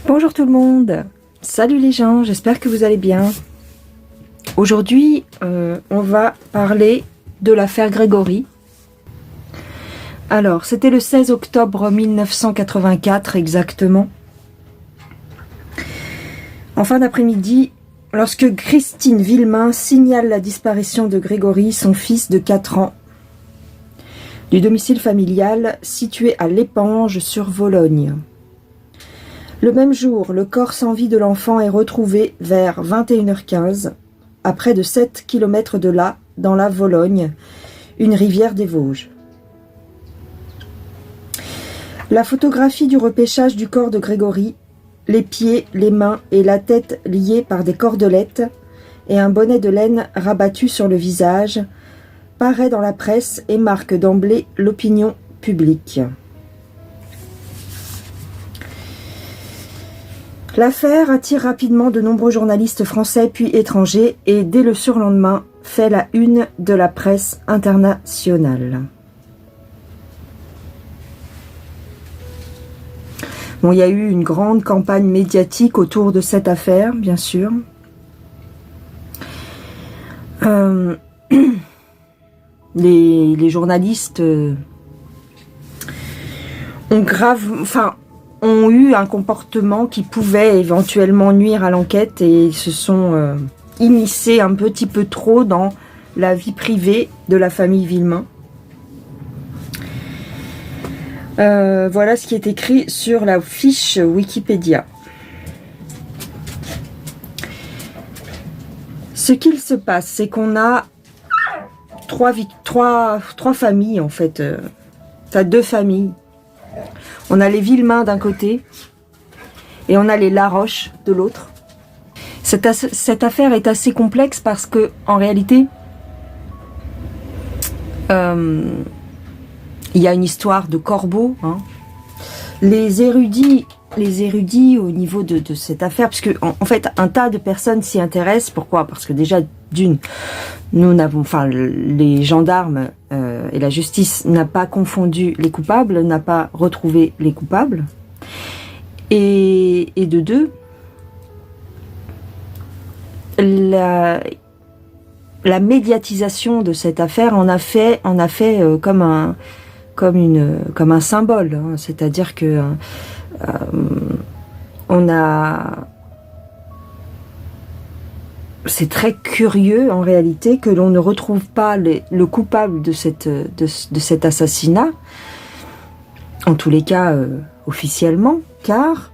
Bonjour tout le monde, salut les gens, j'espère que vous allez bien. Aujourd'hui, on va parler de l'affaire Grégory. Alors, c'était le 16 octobre 1984 exactement. En fin d'après-midi, lorsque Christine Villemain signale la disparition de Grégory, son fils de 4 ans, du domicile familial situé à l'Épange sur Vologne. Le même jour, le corps sans vie de l'enfant est retrouvé vers 21h15, à près de 7 km de là, dans la Vologne, une rivière des Vosges. La photographie du repêchage du corps de Grégory, les pieds, les mains et la tête liés par des cordelettes et un bonnet de laine rabattu sur le visage, paraît dans la presse et marque d'emblée l'opinion publique. L'affaire attire rapidement de nombreux journalistes français puis étrangers et dès le surlendemain fait la une de la presse internationale. Bon, il y a eu une grande campagne médiatique autour de cette affaire, bien sûr. Les journalistes ont eu un comportement qui pouvait éventuellement nuire à l'enquête et se sont immiscés un petit peu trop dans la vie privée de la famille Villemain. Voilà ce qui est écrit sur la fiche Wikipédia. Ce qu'il se passe, c'est qu'on a trois familles en fait. Deux familles. On a les Villemain d'un côté et on a les Laroche de l'autre. Cette affaire est assez complexe parce que en réalité, il y a une histoire de corbeau. Les érudits au niveau de cette affaire, puisque en fait un tas de personnes s'y intéressent. Pourquoi? Parce que déjà les gendarmes et la justice n'a pas confondu les coupables, n'a pas retrouvé les coupables, et de deux, la médiatisation de cette affaire en a fait comme un symbole, c'est-à-dire que c'est très curieux en réalité que l'on ne retrouve pas le coupable de cet assassinat, en tous les cas officiellement, car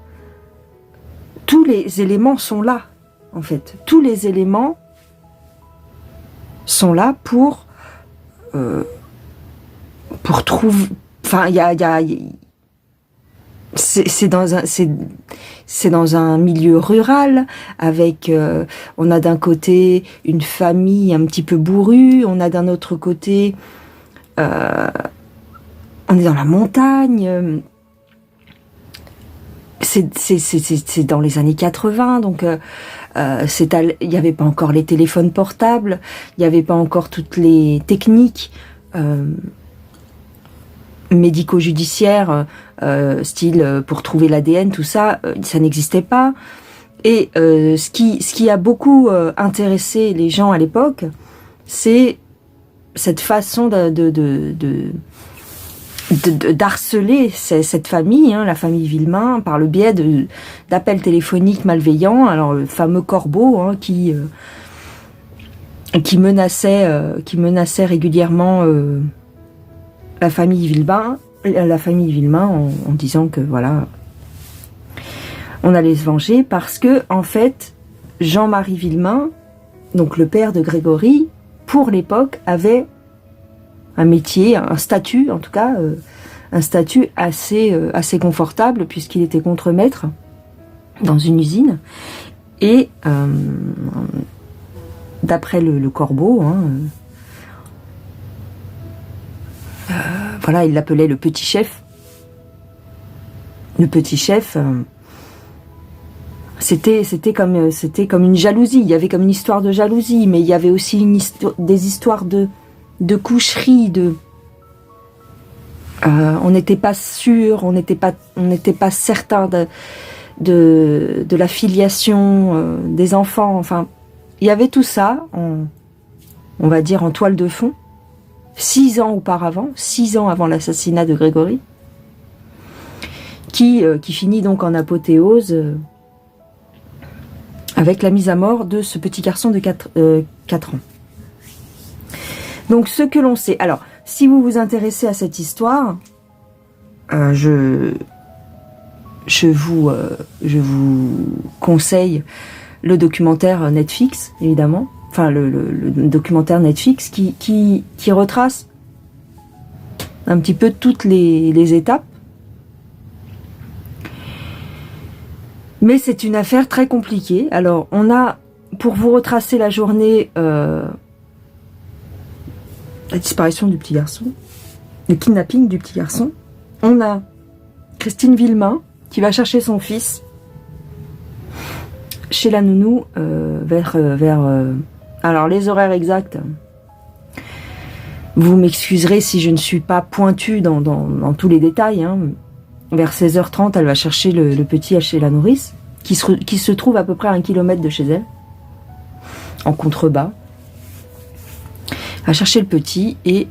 tous les éléments sont là, en fait. Tous les éléments sont là pour trouver... Enfin, c'est dans un milieu rural avec on a d'un côté une famille un petit peu bourrue, on a d'un autre côté on est dans la montagne, c'est dans les années 80, donc il n'y avait pas encore les téléphones portables, il n'y avait pas encore toutes les techniques médico-judiciaire, style pour trouver l'ADN, tout ça, ça n'existait pas. Et ce qui a beaucoup intéressé les gens à l'époque, c'est cette façon d'harceler cette famille, la famille Villemain, par le biais d'appels téléphoniques malveillants. Alors le fameux corbeau qui menaçait régulièrement la famille Villemain en disant que voilà, on allait se venger parce que en fait Jean-Marie Villemain, donc le père de Grégory, pour l'époque avait un métier, un statut en tout cas, un statut assez confortable puisqu'il était contremaître dans une usine et d'après le corbeau, voilà, il l'appelait le petit chef. Le petit chef, c'était comme une jalousie. Il y avait comme une histoire de jalousie, mais il y avait aussi des histoires de coucherie, on n'était pas sûr, on n'était pas certain de la filiation des enfants. Enfin, il y avait tout ça, on va dire en toile de fond, 6 ans auparavant, 6 ans avant l'assassinat de Grégory, qui finit donc en apothéose avec la mise à mort de ce petit garçon de 4 ans. Donc ce que l'on sait, alors si vous vous intéressez à cette histoire, je vous conseille le documentaire Netflix, évidemment, enfin le documentaire Netflix qui retrace un petit peu toutes les étapes. Mais c'est une affaire très compliquée. Alors on a, pour vous retracer la journée, la disparition du petit garçon, le kidnapping du petit garçon, on a Christine Villemain qui va chercher son fils chez la nounou vers alors les horaires exacts, vous m'excuserez si je ne suis pas pointue dans tous les détails, hein. Vers 16h30 elle va chercher le petit chez la nourrice qui se trouve à peu près à 1 kilomètre de chez elle, en contrebas. Elle va chercher le petit et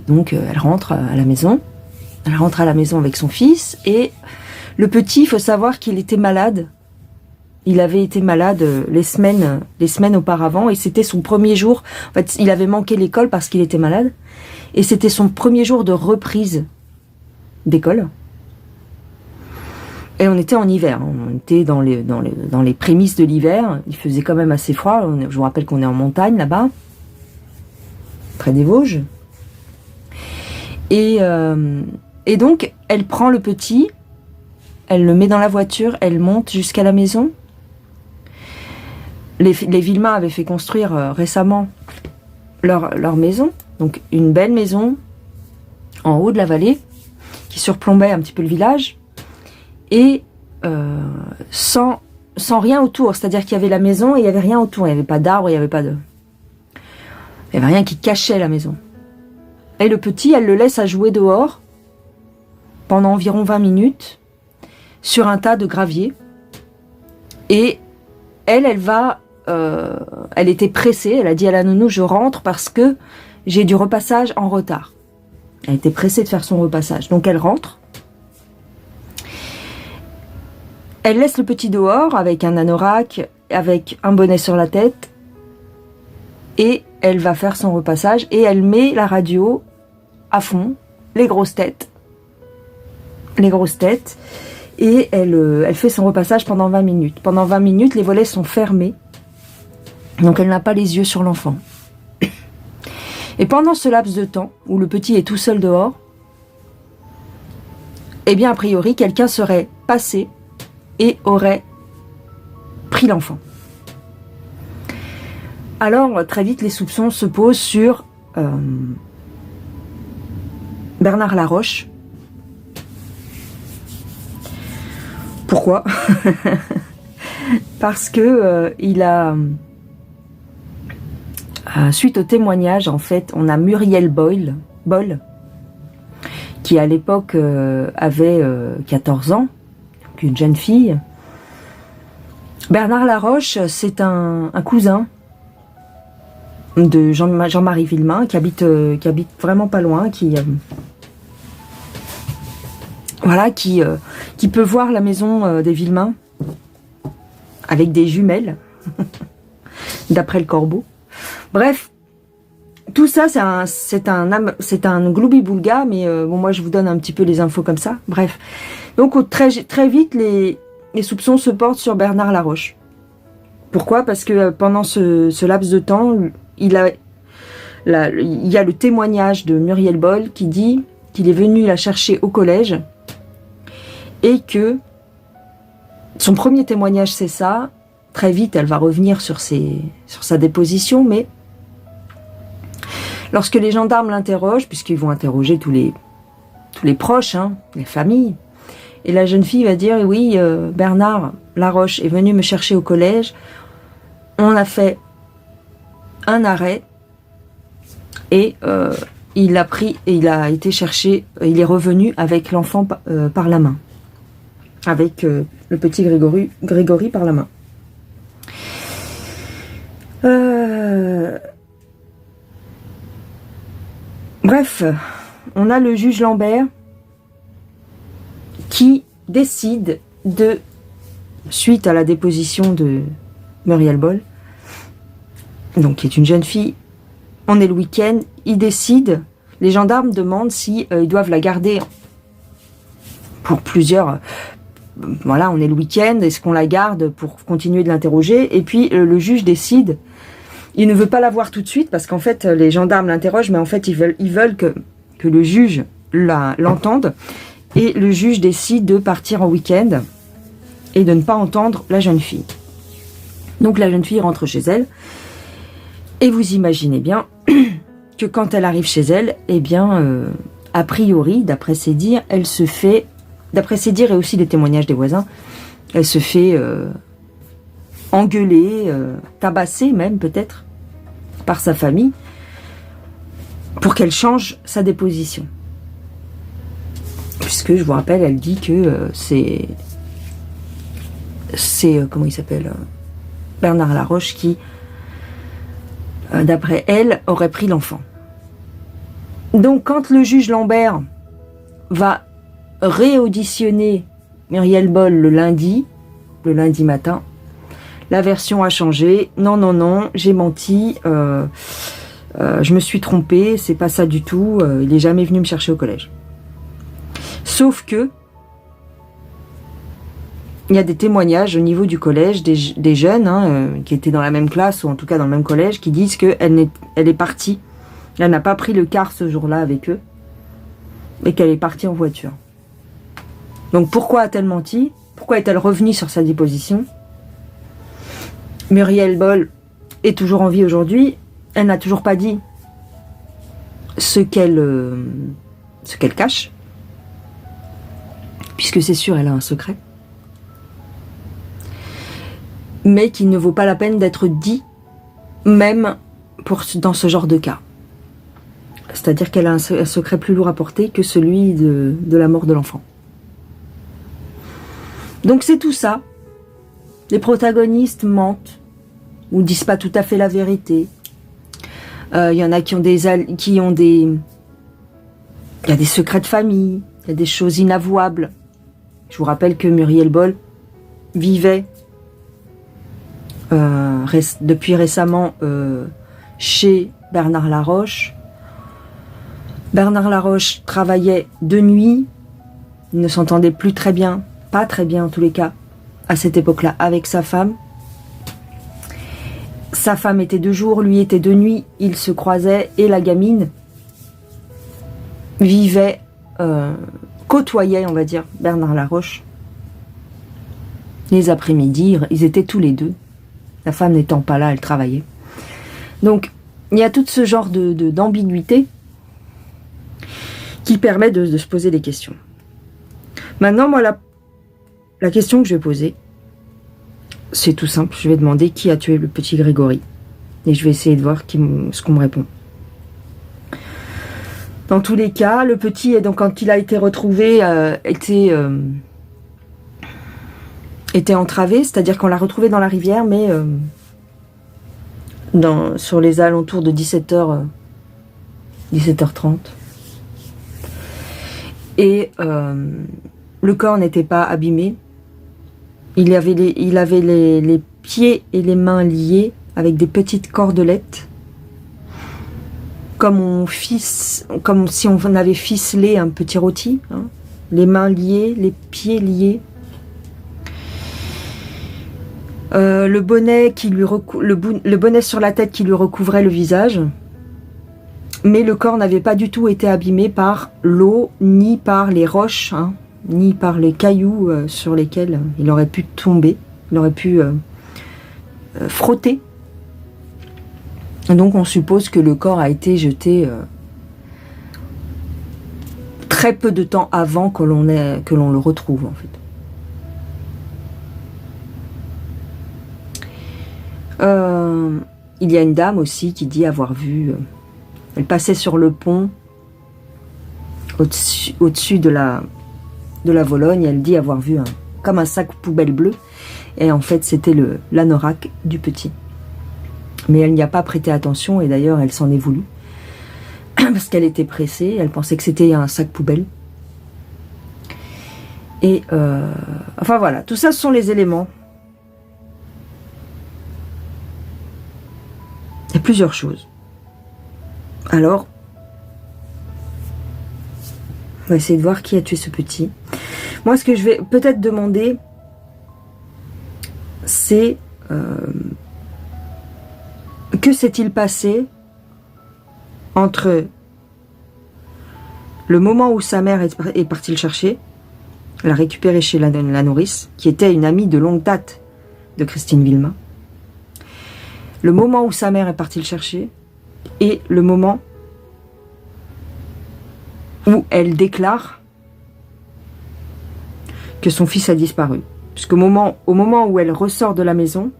donc elle rentre à la maison. Elle rentre à la maison avec son fils et le petit, il faut savoir qu'il était malade. Il avait été malade les semaines auparavant et c'était son premier jour. En fait, il avait manqué l'école parce qu'il était malade et c'était son premier jour de reprise d'école. Et on était en hiver, on était dans les prémices de l'hiver. Il faisait quand même assez froid. Je vous rappelle qu'on est en montagne là-bas, près des Vosges. Et donc, elle prend le petit, elle le met dans la voiture, elle monte jusqu'à la maison. Les Villemain avaient fait construire récemment leur maison, donc une belle maison en haut de la vallée qui surplombait un petit peu le village et sans rien autour, c'est-à-dire qu'il y avait la maison et il n'y avait rien autour, il n'y avait pas d'arbres, il n'y avait rien qui cachait la maison. Et le petit, elle le laisse à jouer dehors pendant environ 20 minutes sur un tas de gravier. Et elle était pressée, elle a dit à la nounou, je rentre parce que j'ai du repassage en retard. Elle était pressée de faire son repassage. Donc elle rentre. Elle laisse le petit dehors avec un anorak, avec un bonnet sur la tête. Et elle va faire son repassage et elle met la radio à fond, les grosses têtes. Et elle fait son repassage pendant 20 minutes. Pendant 20 minutes, les volets sont fermés. Donc elle n'a pas les yeux sur l'enfant. Et pendant ce laps de temps, où le petit est tout seul dehors, eh bien, a priori, quelqu'un serait passé et aurait pris l'enfant. Alors, très vite, les soupçons se posent sur Bernard Laroche. Pourquoi? Parce que il a... suite au témoignage, en fait, on a Muriel Boll, qui à l'époque avait 14 ans, donc une jeune fille. Bernard Laroche, c'est un cousin de Jean-Marie Villemain, qui habite vraiment pas loin, qui peut voir la maison des Villemain avec des jumelles, d'après le Corbeau. Bref, tout ça, c'est un gloubi-boulga, mais bon, moi je vous donne un petit peu les infos comme ça. Bref, donc très vite, les soupçons se portent sur Bernard Laroche. Pourquoi? Parce que pendant ce laps de temps, il y a le témoignage de Muriel Boll qui dit qu'il est venu la chercher au collège et que son premier témoignage, c'est ça. Très vite, elle va revenir sur sa déposition, mais lorsque les gendarmes l'interrogent, puisqu'ils vont interroger tous les proches, hein, les familles, et la jeune fille va dire, oui, Bernard Laroche est venu me chercher au collège, on a fait un arrêt, et il a été cherché, il est revenu avec l'enfant par la main, avec le petit Grégory par la main. Bref, on a le juge Lambert qui décide de, suite à la déposition de Muriel Boll, donc qui est une jeune fille, on est le week-end, il décide, les gendarmes demandent si ils doivent la garder pour plusieurs, voilà, on est le week-end, est-ce qu'on la garde pour continuer de l'interroger, et puis le juge décide, il ne veut pas la voir tout de suite, parce qu'en fait, les gendarmes l'interrogent, mais en fait, ils veulent que le juge l'entende, et le juge décide de partir en week-end, et de ne pas entendre la jeune fille. Donc la jeune fille rentre chez elle, et vous imaginez bien que quand elle arrive chez elle, eh bien, a priori, d'après ses dires, elle se fait, d'après ses dires et aussi les témoignages des voisins, elle se fait engueuler, tabasser même peut-être, par sa famille, pour qu'elle change sa déposition. Puisque, je vous rappelle, elle dit que c'est comment il s'appelle, Bernard Laroche qui, d'après elle, aurait pris l'enfant. Donc, quand le juge Lambert va réauditionner Muriel Boll le lundi matin, la version a changé. Non, j'ai menti, je me suis trompée, c'est pas ça du tout, il est jamais venu me chercher au collège. Sauf que, il y a des témoignages au niveau du collège, des jeunes qui étaient dans la même classe, ou en tout cas dans le même collège, qui disent qu'elle est partie. Elle n'a pas pris le car ce jour-là avec eux, et qu'elle est partie en voiture. Donc pourquoi a-t-elle menti? Pourquoi est-elle revenue sur sa déposition? Muriel Boll est toujours en vie aujourd'hui. Elle n'a toujours pas dit ce qu'elle cache, puisque c'est sûr, elle a un secret. Mais qu'il ne vaut pas la peine d'être dit, même dans ce genre de cas. C'est-à-dire qu'elle a un secret plus lourd à porter que celui de la mort de l'enfant. Donc c'est tout ça. Les protagonistes mentent, ou disent pas tout à fait la vérité. Il y en a qui ont il y a des secrets de famille, il y a des choses inavouables. Je vous rappelle que Muriel Boll vivait depuis récemment chez Bernard Laroche. Bernard Laroche travaillait de nuit, il ne s'entendait plus très bien, pas très bien en tous les cas, à cette époque-là, avec sa femme. Sa femme était de jour, lui était de nuit, ils se croisaient, et la gamine vivait, côtoyait, on va dire, Bernard Laroche. Les après-midi, ils étaient tous les deux. La femme n'étant pas là, elle travaillait. Donc, il y a tout ce genre d'ambiguïté qui permet de se poser des questions. Maintenant, moi, la question que je vais poser, c'est tout simple. Je vais demander qui a tué le petit Grégory. Et je vais essayer de voir ce qu'on me répond. Dans tous les cas, le petit, donc, quand il a été retrouvé, était entravé, c'est-à-dire qu'on l'a retrouvé dans la rivière, mais sur les alentours de 17h, 17h30. Et le corps n'était pas abîmé. Il avait les pieds et les mains liés avec des petites cordelettes, comme si on avait ficelé un petit rôti, hein. Les mains liées, les pieds liés. Le bonnet le bonnet sur la tête qui lui recouvrait le visage. Mais le corps n'avait pas du tout été abîmé par l'eau, ni par les roches, hein, ni par les cailloux sur lesquels il aurait pu tomber, il aurait pu frotter. Donc on suppose que le corps a été jeté très peu de temps avant que l'on le retrouve, en fait. Il y a une dame aussi qui dit avoir vu... elle passait sur le pont au-dessus de la Vologne. Elle dit avoir vu comme un sac poubelle bleu. Et en fait, c'était l'anorak du petit. Mais elle n'y a pas prêté attention et d'ailleurs, elle s'en est voulu. Parce qu'elle était pressée, elle pensait que c'était un sac poubelle. Et enfin voilà, tout ça, ce sont les éléments. Il y a plusieurs choses. Alors, on va essayer de voir qui a tué ce petit. Moi, ce que je vais peut-être demander, c'est que s'est-il passé entre le moment où sa mère est partie le chercher, l'a récupéré chez la nourrice, qui était une amie de longue date de Christine Villemain, le moment où sa mère est partie le chercher, et le moment où elle déclare que son fils a disparu. Puisqu'au moment où elle ressort de la maison,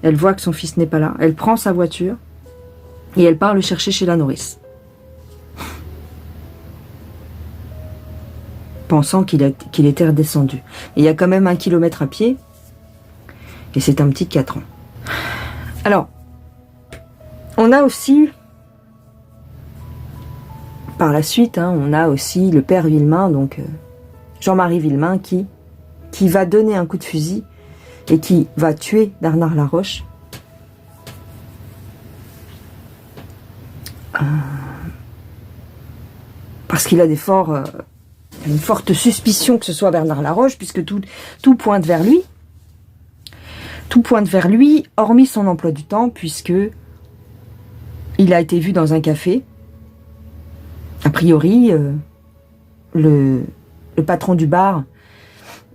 elle voit que son fils n'est pas là. Elle prend sa voiture et elle part le chercher chez la nourrice. Pensant qu'il était redescendu. Et il y a quand même 1 kilomètre à pied. Et c'est un petit de 4 ans. Alors, on a aussi, par la suite, on a aussi le père Villemain, donc Jean-Marie Villemain, qui va donner un coup de fusil et qui va tuer Bernard Laroche. Parce qu'il a une forte suspicion que ce soit Bernard Laroche, puisque tout pointe vers lui. Tout pointe vers lui, hormis son emploi du temps, puisque il a été vu dans un café. A priori, le patron du bar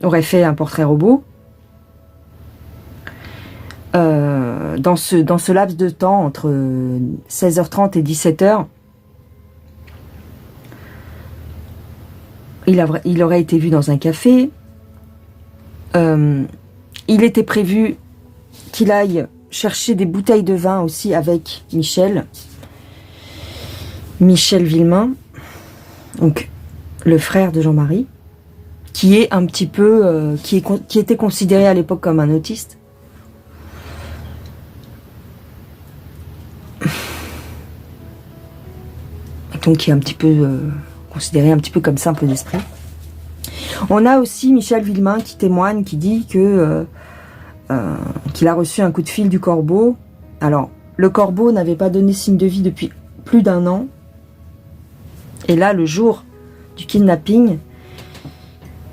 aurait fait un portrait robot. Dans ce laps de temps, entre 16h30 et 17h, il aurait été vu dans un café. Il était prévu qu'il aille chercher des bouteilles de vin aussi avec Michel Villemain, donc le frère de Jean-Marie, qui est un petit peu, qui était considéré à l'époque comme un autiste. Donc qui est un petit peu considéré un petit peu comme simple d'esprit. On a aussi Michel Villemain qui témoigne, qui dit que qu'il a reçu un coup de fil du corbeau. Alors, le corbeau n'avait pas donné signe de vie depuis plus d'1 an. Et là, le jour du kidnapping,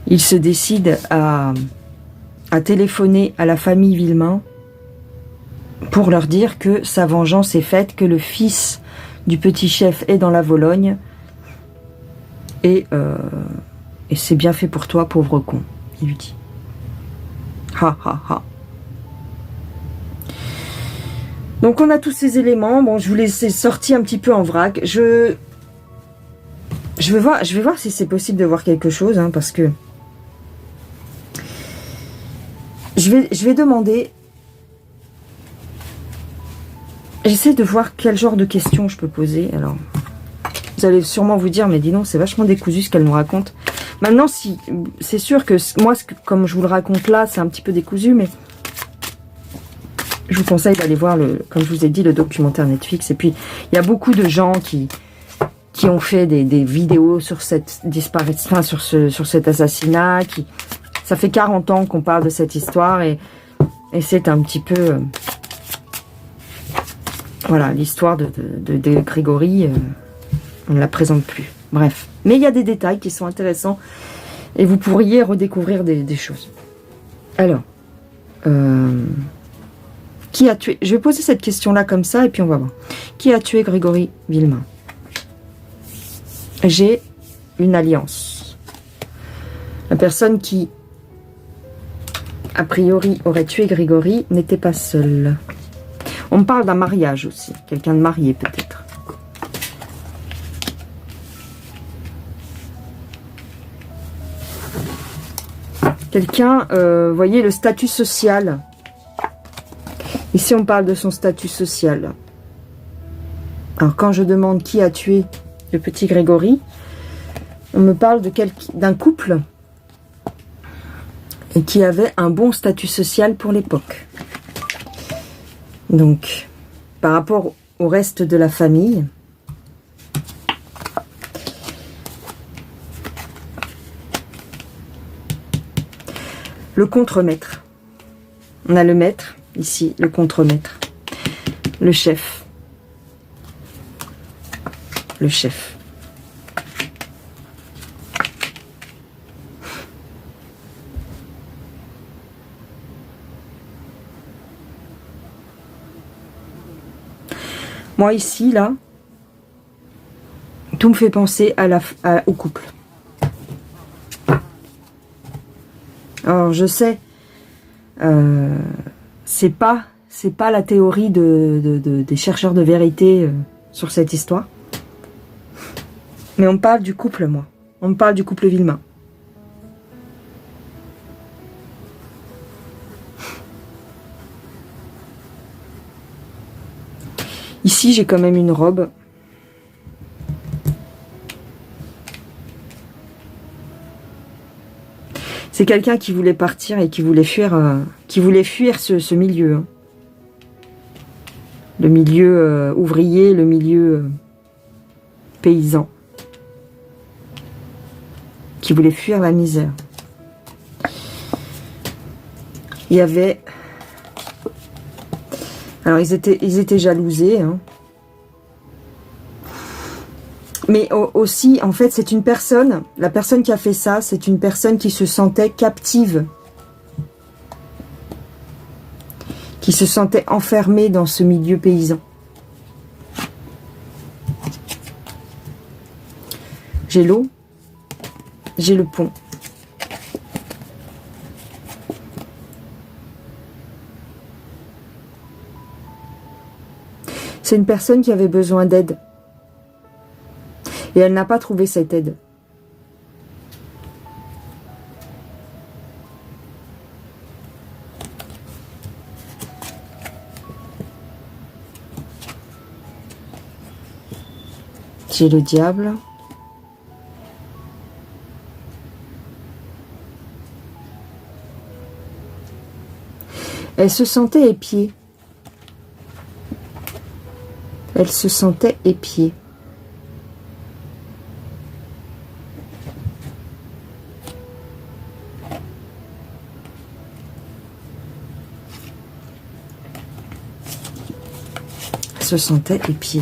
il se décide à téléphoner à la famille Villemain pour leur dire que sa vengeance est faite, que le fils du petit chef est dans la Vologne et c'est bien fait pour toi, pauvre con, il lui dit. Ha ha ha. Donc on a tous ces éléments. Bon, je vous les ai sortis un petit peu en vrac. Je vais voir si c'est possible de voir quelque chose, parce que je vais demander. J'essaie de voir quel genre de questions je peux poser. Alors, vous allez sûrement vous dire, mais dis donc, c'est vachement décousu ce qu'elle nous raconte. Maintenant, si c'est sûr que moi, comme je vous le raconte là, c'est un petit peu décousu, mais je vous conseille d'aller voir, comme je vous ai dit, le documentaire Netflix. Et puis, il y a beaucoup de gens qui ont fait des vidéos sur cette disparition, enfin, sur cet assassinat. Ça fait 40 ans qu'on parle de cette histoire et c'est un petit peu... voilà, l'histoire de Grégory, on ne la présente plus. Bref. Mais il y a des détails qui sont intéressants et vous pourriez redécouvrir des choses. Alors, qui a tué... Je vais poser cette question-là comme ça et puis on va voir. Qui a tué Grégory Villemain? J'ai une alliance. La personne qui, a priori, aurait tué Grégory n'était pas seule. On me parle d'un mariage aussi. Quelqu'un de marié, peut-être. Quelqu'un, vous voyez, le statut social. Ici, on parle de son statut social. Alors, quand je demande qui a tué le petit Grégory, on me parle d'un couple et qui avait un bon statut social pour l'époque. Donc, par rapport au reste de la famille, le contremaître. On a le maître, ici, le contremaître. Le chef. Le chef. Moi, ici, là, tout me fait penser au couple. Alors, je sais, c'est pas la théorie des chercheurs de vérité sur cette histoire. Mais on me parle du couple, moi. On me parle du couple Villemain. Ici, j'ai quand même une robe. C'est quelqu'un qui voulait partir et qui voulait fuir ce milieu. Hein. Le milieu ouvrier, le milieu paysan. Qui voulait fuir la misère. Il y avait... Alors, ils étaient jalousés. Hein. Mais aussi, en fait, c'est une personne, la personne qui a fait ça, c'est une personne qui se sentait captive. Qui se sentait enfermée dans ce milieu paysan. J'ai l'eau, j'ai le pont. C'est une personne qui avait besoin d'aide. Et elle n'a pas trouvé cette aide. J'ai le diable. Elle se sentait épiée. Elle se sentait épiée. Elle se sentait épiée.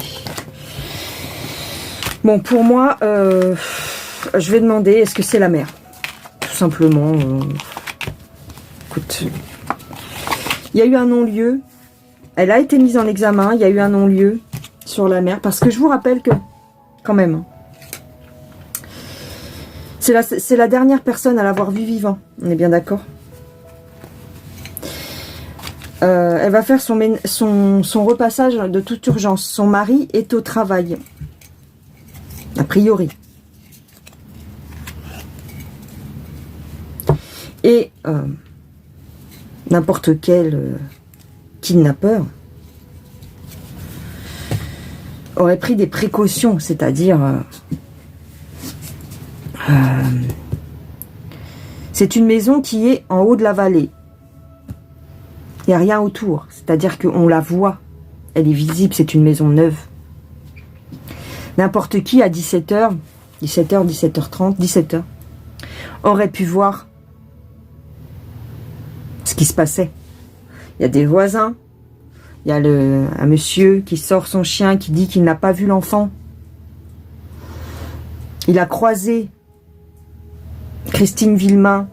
Bon, pour moi, je vais demander, est-ce que c'est la mère? Tout simplement. Écoute, il y a eu un non-lieu. Elle a été mise en examen. Il y a eu un non-lieu sur la mère. Parce que je vous rappelle que, quand même, c'est la dernière personne à l'avoir vu vivant. On est bien d'accord? Elle va faire son repassage de toute urgence. Son mari est au travail. A priori. Et n'importe quel kidnappeur aurait pris des précautions, c'est-à-dire c'est une maison qui est en haut de la vallée. Il n'y a rien autour, c'est-à-dire qu'on la voit, elle est visible, c'est une maison neuve. N'importe qui à 17h, 17h30, 17h, aurait pu voir ce qui se passait. Il y a des voisins, il y a un monsieur qui sort son chien, qui dit qu'il n'a pas vu l'enfant. Il a croisé Christine Villemain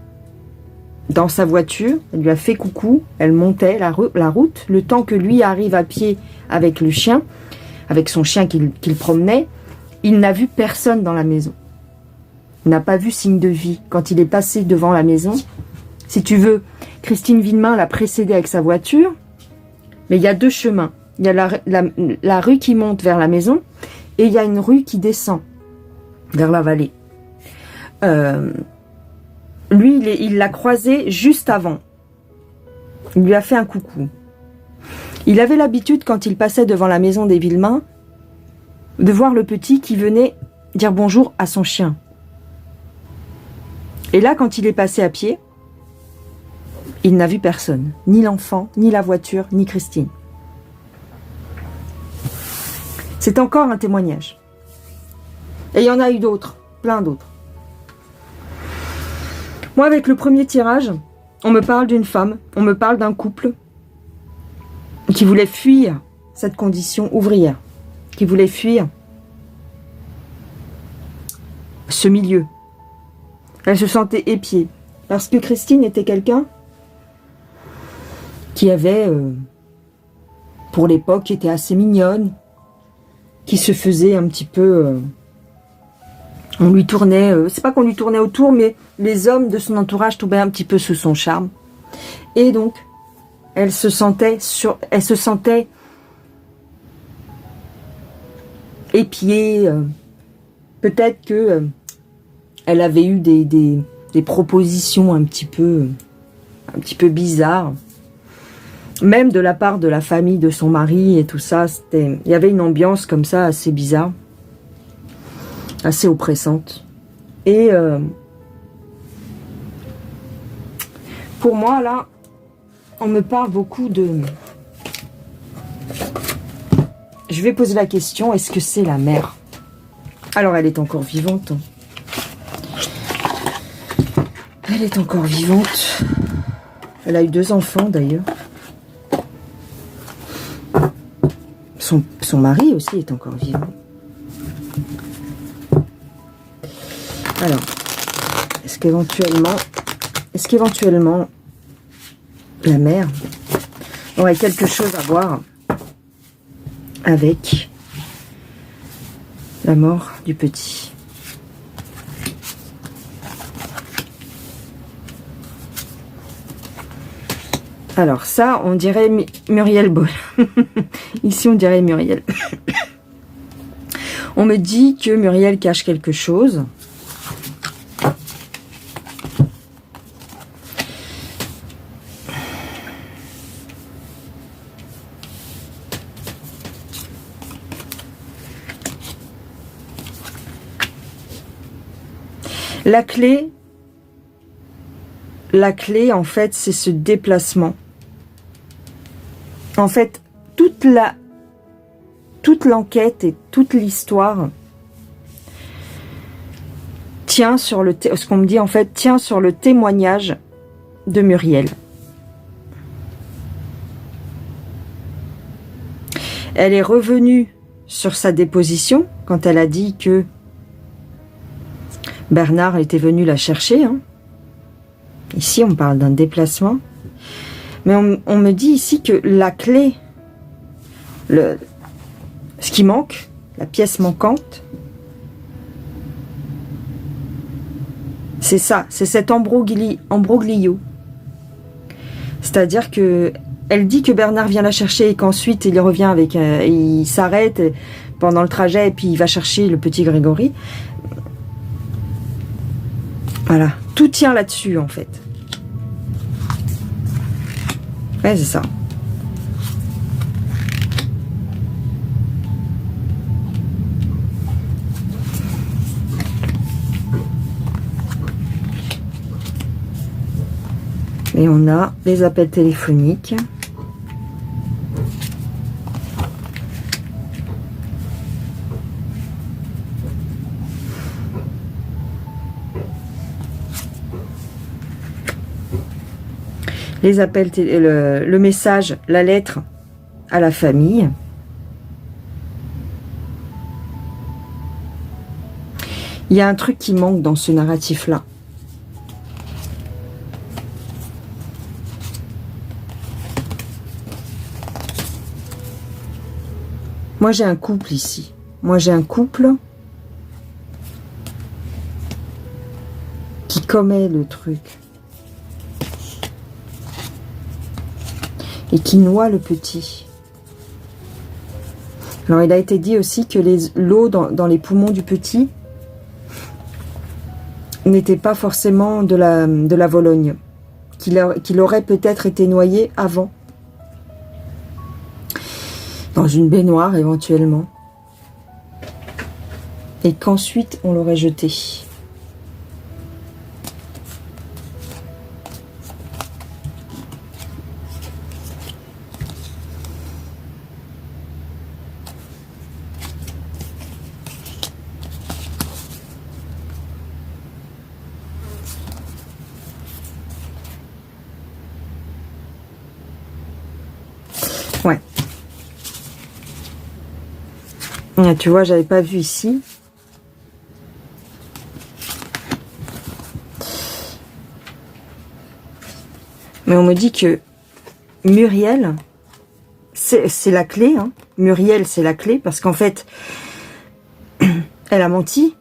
dans sa voiture, elle lui a fait coucou, elle montait la route, le temps que lui arrive à pied avec le chien, avec son chien qu'il promenait, il n'a vu personne dans la maison. Il n'a pas vu signe de vie. Quand il est passé devant la maison, si tu veux, Christine Villemain l'a précédé avec sa voiture, mais il y a deux chemins. Il y a la rue qui monte vers la maison et il y a une rue qui descend vers la vallée. Lui, il l'a croisé juste avant. Il lui a fait un coucou. Il avait l'habitude, quand il passait devant la maison des Villemain, de voir le petit qui venait dire bonjour à son chien. Et là, quand il est passé à pied, Il n'a vu personne, ni l'enfant, ni la voiture, ni Christine. C'est encore un témoignage. Et il y en a eu d'autres, plein d'autres. Moi, avec le premier tirage, on me parle d'une femme, on me parle d'un couple qui voulait fuir cette condition ouvrière, qui voulait fuir ce milieu. Elle se sentait épiée, parce que Christine était quelqu'un qui avait, pour l'époque, qui était assez mignonne, qui se faisait un petit peu... on lui tournait, c'est pas qu'on lui tournait autour, mais les hommes de son entourage tombaient un petit peu sous son charme. Et donc, elle se sentait épiée. Peut-être que elle avait eu des propositions un petit peu bizarres. Même de la part de la famille de son mari et tout ça, il y avait une ambiance comme ça assez bizarre, assez oppressante. Et pour moi, là, on me parle beaucoup de... Je vais poser la question, est-ce que c'est la mère? Alors, elle est encore vivante. Elle est encore vivante. Elle a eu 2 enfants, d'ailleurs. Son mari aussi est encore vivant. Alors, est-ce qu'éventuellement la mère aurait quelque chose à voir avec la mort du petit? Alors ça, on dirait Muriel Boll. Ici, on dirait Muriel. On me dit que Muriel cache quelque chose. La clé, en fait, c'est ce déplacement. En fait, toute l'enquête et toute l'histoire tient sur ce qu'on me dit, en fait, tient sur le témoignage de Muriel. Elle est revenue sur sa déposition quand elle a dit que Bernard était venu la chercher. Hein. Ici, on parle d'un déplacement. Mais on me dit ici que la clé, ce qui manque, la pièce manquante, c'est ça, c'est cet ambroglio. C'est-à-dire que elle dit que Bernard vient la chercher et qu'ensuite il revient avec, il s'arrête pendant le trajet et puis il va chercher le petit Grégory. Voilà, tout tient là-dessus en fait. Ouais, c'est ça. Et on a les appels téléphoniques. Les appels, le message, la lettre à la famille. Il y a un truc qui manque dans ce narratif-là. Moi, j'ai un couple ici. Moi, j'ai un couple qui commet le truc. Et qui noie le petit. Alors, il a été dit aussi que l'eau dans les poumons du petit n'était pas forcément de la Vologne. Qu'il aurait peut-être été noyé avant. Dans une baignoire, éventuellement. Et qu'ensuite, on l'aurait jeté. Ah, tu vois, j'avais pas vu ici. Mais on me dit que Muriel, c'est la clé. Hein. Muriel, c'est la clé parce qu'en fait, elle a menti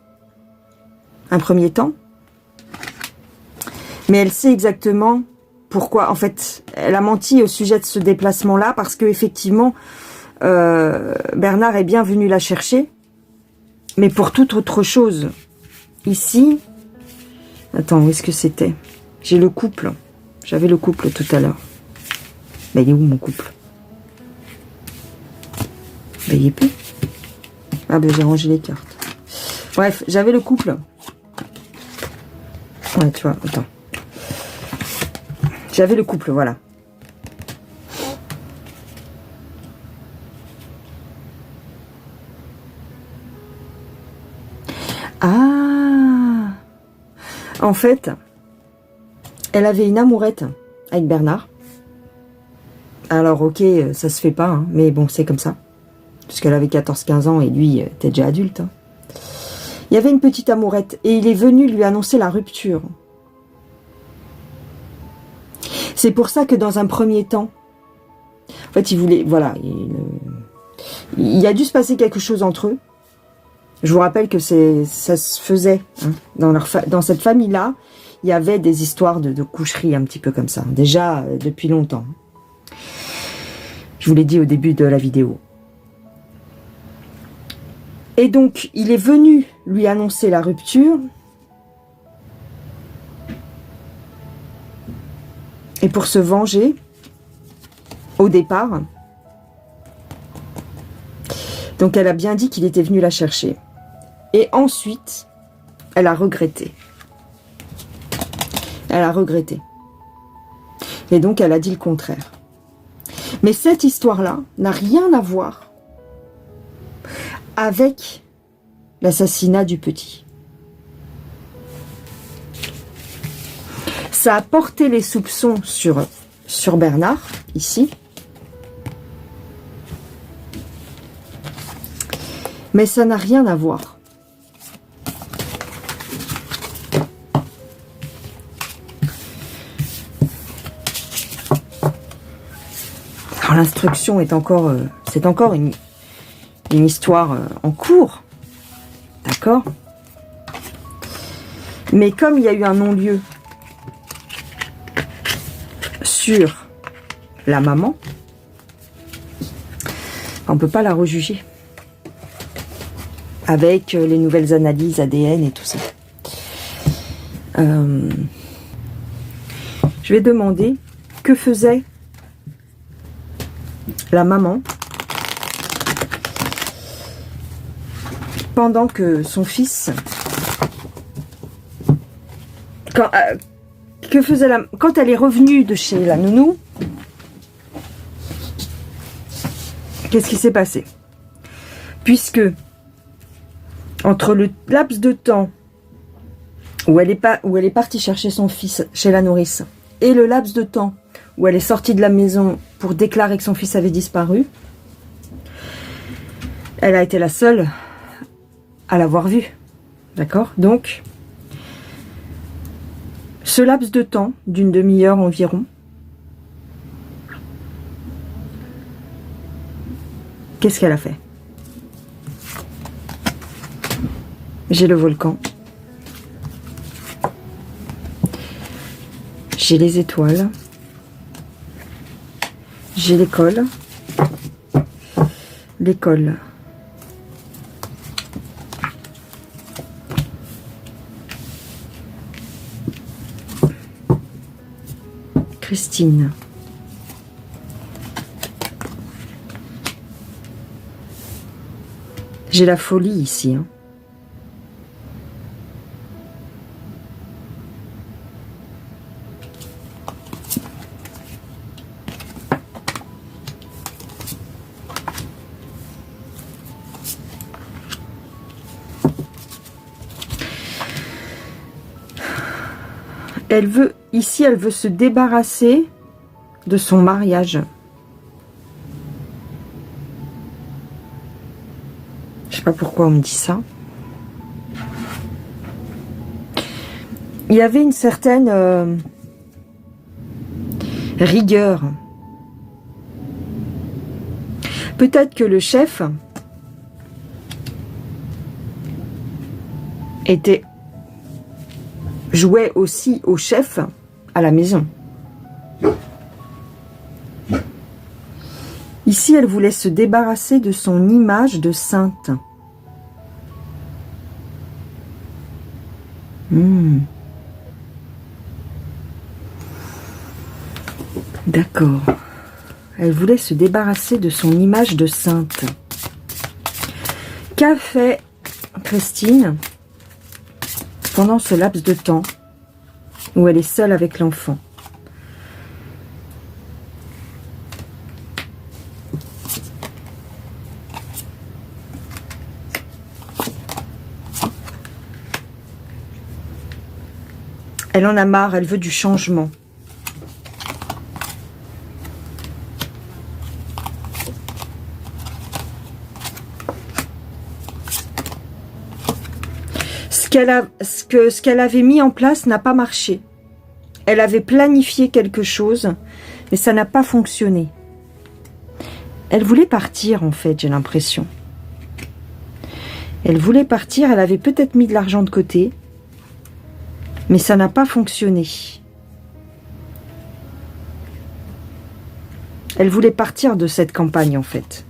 un premier temps. Mais elle sait exactement pourquoi. En fait, elle a menti au sujet de ce déplacement-là parce que effectivement, Bernard est bien venu la chercher. Mais pour toute autre chose. Ici, attends, où est-ce que c'était? J'ai le couple. J'avais le couple tout à l'heure. Ben, il est où mon couple? Ben, il est plus. Ah ben, j'ai rangé les cartes. Bref, j'avais le couple. Ouais, tu vois, attends. J'avais le couple, voilà. Ah! En fait, elle avait une amourette avec Bernard. Alors, ok, ça se fait pas, hein, mais bon, c'est comme ça. Parce qu'elle avait 14-15 ans et lui était déjà adulte. Hein. Il y avait une petite amourette et il est venu lui annoncer la rupture. C'est pour ça que dans un premier temps, en fait, il voulait, voilà, il a dû se passer quelque chose entre eux. Je vous rappelle que ça se faisait hein, dans cette famille-là. Il y avait des histoires de coucherie un petit peu comme ça, déjà depuis longtemps. Je vous l'ai dit au début de la vidéo. Et donc, il est venu lui annoncer la rupture. Et pour se venger, au départ, donc elle a bien dit qu'il était venu la chercher. Et ensuite, elle a regretté. Elle a regretté. Et donc, elle a dit le contraire. Mais cette histoire-là n'a rien à voir avec l'assassinat du petit. Ça a porté les soupçons sur Bernard, ici. Mais ça n'a rien à voir. Alors l'instruction est encore... c'est encore une histoire en cours. D'accord? Mais comme il y a eu un non-lieu sur la maman, on ne peut pas la rejuger. Avec les nouvelles analyses ADN et tout ça. Je vais demander que faisait la maman pendant que son fils... que faisait quand elle est revenue de chez la nounou, qu'est-ce qui s'est passé? Puisque entre le laps de temps où elle est partie chercher son fils chez la nourrice et le laps de temps où elle est sortie de la maison pour déclarer que son fils avait disparu, elle a été la seule à l'avoir vu. D'accord? Donc, ce laps de temps d'une demi-heure environ, qu'est-ce qu'elle a fait? J'ai le volcan. J'ai les étoiles. J'ai l'école. L'école. Christine. J'ai la folie ici. Hein. Elle veut, ici, elle veut se débarrasser de son mariage. Je sais pas pourquoi on me dit ça. Il y avait une certaine rigueur. Peut-être que le chef jouait aussi au chef à la maison. Ici, elle voulait se débarrasser de son image de sainte. D'accord. Elle voulait se débarrasser de son image de sainte. Qu'a fait Christine pendant ce laps de temps où elle est seule avec l'enfant? Elle en a marre, elle veut du changement. Ce qu'elle avait mis en place n'a pas marché. Elle avait planifié quelque chose, mais ça n'a pas fonctionné. Elle voulait partir, en fait, j'ai l'impression. Elle voulait partir, elle avait peut-être mis de l'argent de côté, mais ça n'a pas fonctionné. Elle voulait partir de cette campagne, en fait.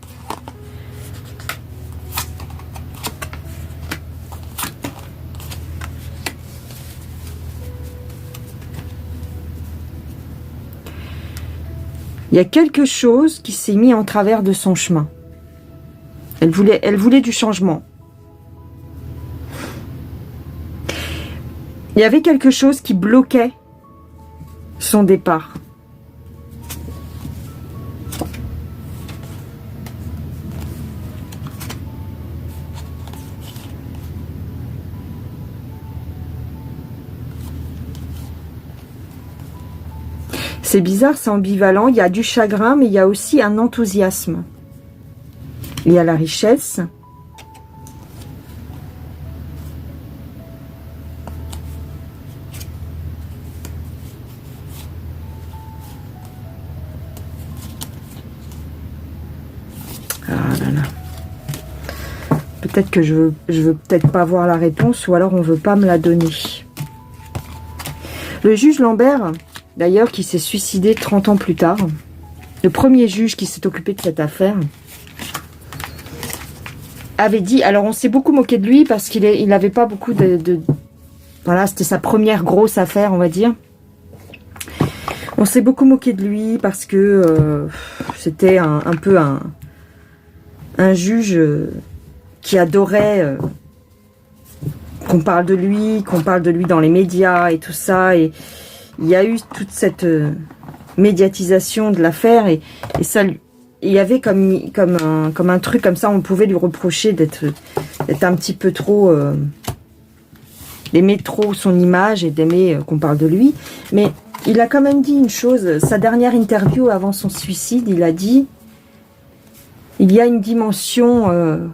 Il y a quelque chose qui s'est mis en travers de son chemin. Elle voulait du changement. Il y avait quelque chose qui bloquait son départ. C'est bizarre, c'est ambivalent. Il y a du chagrin, mais il y a aussi un enthousiasme. Il y a la richesse. Ah là là. Peut-être que je veux peut-être pas voir la réponse, ou alors on veut pas me la donner. Le juge Lambert, d'ailleurs, qui s'est suicidé 30 ans plus tard, le premier juge qui s'est occupé de cette affaire, avait dit, alors on s'est beaucoup moqué de lui parce qu'il n'avait pas beaucoup voilà, c'était sa première grosse affaire, on va dire. On s'est beaucoup moqué de lui parce que c'était un peu un juge qui adorait qu'on parle de lui dans les médias et tout ça, et il y a eu toute cette médiatisation de l'affaire, et ça, il y avait comme un truc comme ça, on pouvait lui reprocher d'être un petit peu trop, d'aimer trop son image et d'aimer qu'on parle de lui. Mais il a quand même dit une chose, sa dernière interview avant son suicide, il a dit, il y a une dimension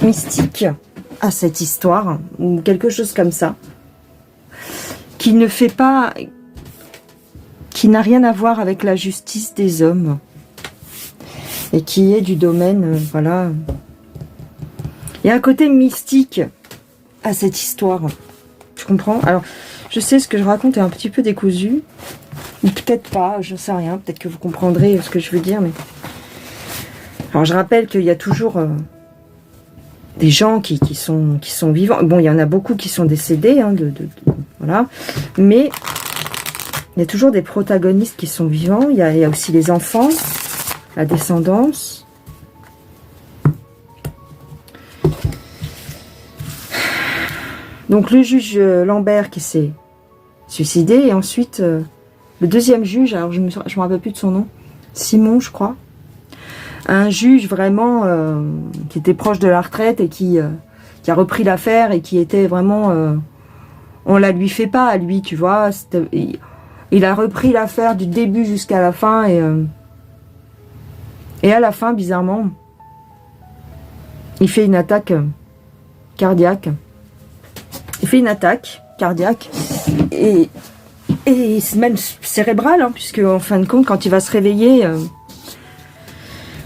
mystique à cette histoire, ou quelque chose comme ça, qui ne fait pas, qui n'a rien à voir avec la justice des hommes, et qui est du domaine, voilà. Il y a un côté mystique à cette histoire, tu comprends? Alors, je sais, ce que je raconte est un petit peu décousu, ou peut-être pas, je sais rien, peut-être que vous comprendrez ce que je veux dire, mais... Alors, je rappelle qu'il y a toujours des gens qui sont vivants. Bon, il y en a beaucoup qui sont décédés, hein, voilà. Mais il y a toujours des protagonistes qui sont vivants. Il y a aussi les enfants, la descendance. Donc, le juge Lambert qui s'est suicidé. Et ensuite, le deuxième juge, alors je me rappelle plus de son nom, Simon, je crois. Un juge vraiment qui était proche de la retraite et qui a repris l'affaire et qui était vraiment... on la lui fait pas à lui, tu vois. Il a repris l'affaire du début jusqu'à la fin, et à la fin, bizarrement, Il fait une attaque cardiaque. Il fait une attaque cardiaque et même cérébrale, hein, puisque en fin de compte, quand il va se réveiller,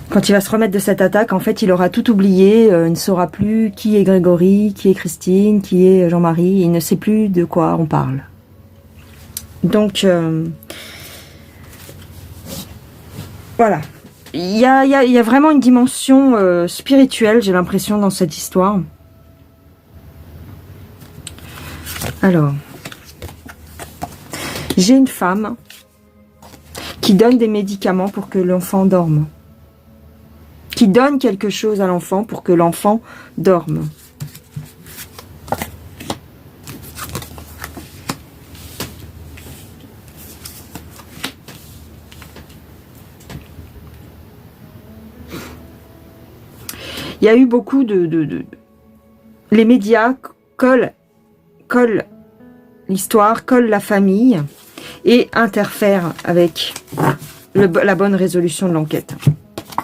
quand il va se remettre de cette attaque, en fait, il aura tout oublié. Il ne saura plus qui est Grégory, qui est Christine, qui est Jean-Marie. Il ne sait plus de quoi on parle. Donc, voilà. Il y a vraiment une dimension spirituelle, j'ai l'impression, dans cette histoire. Alors, j'ai une femme qui donne des médicaments pour que l'enfant dorme. Qui donne quelque chose à l'enfant pour que l'enfant dorme. Il y a eu beaucoup Les médias collent l'histoire, collent la famille et interfèrent avec la bonne résolution de l'enquête.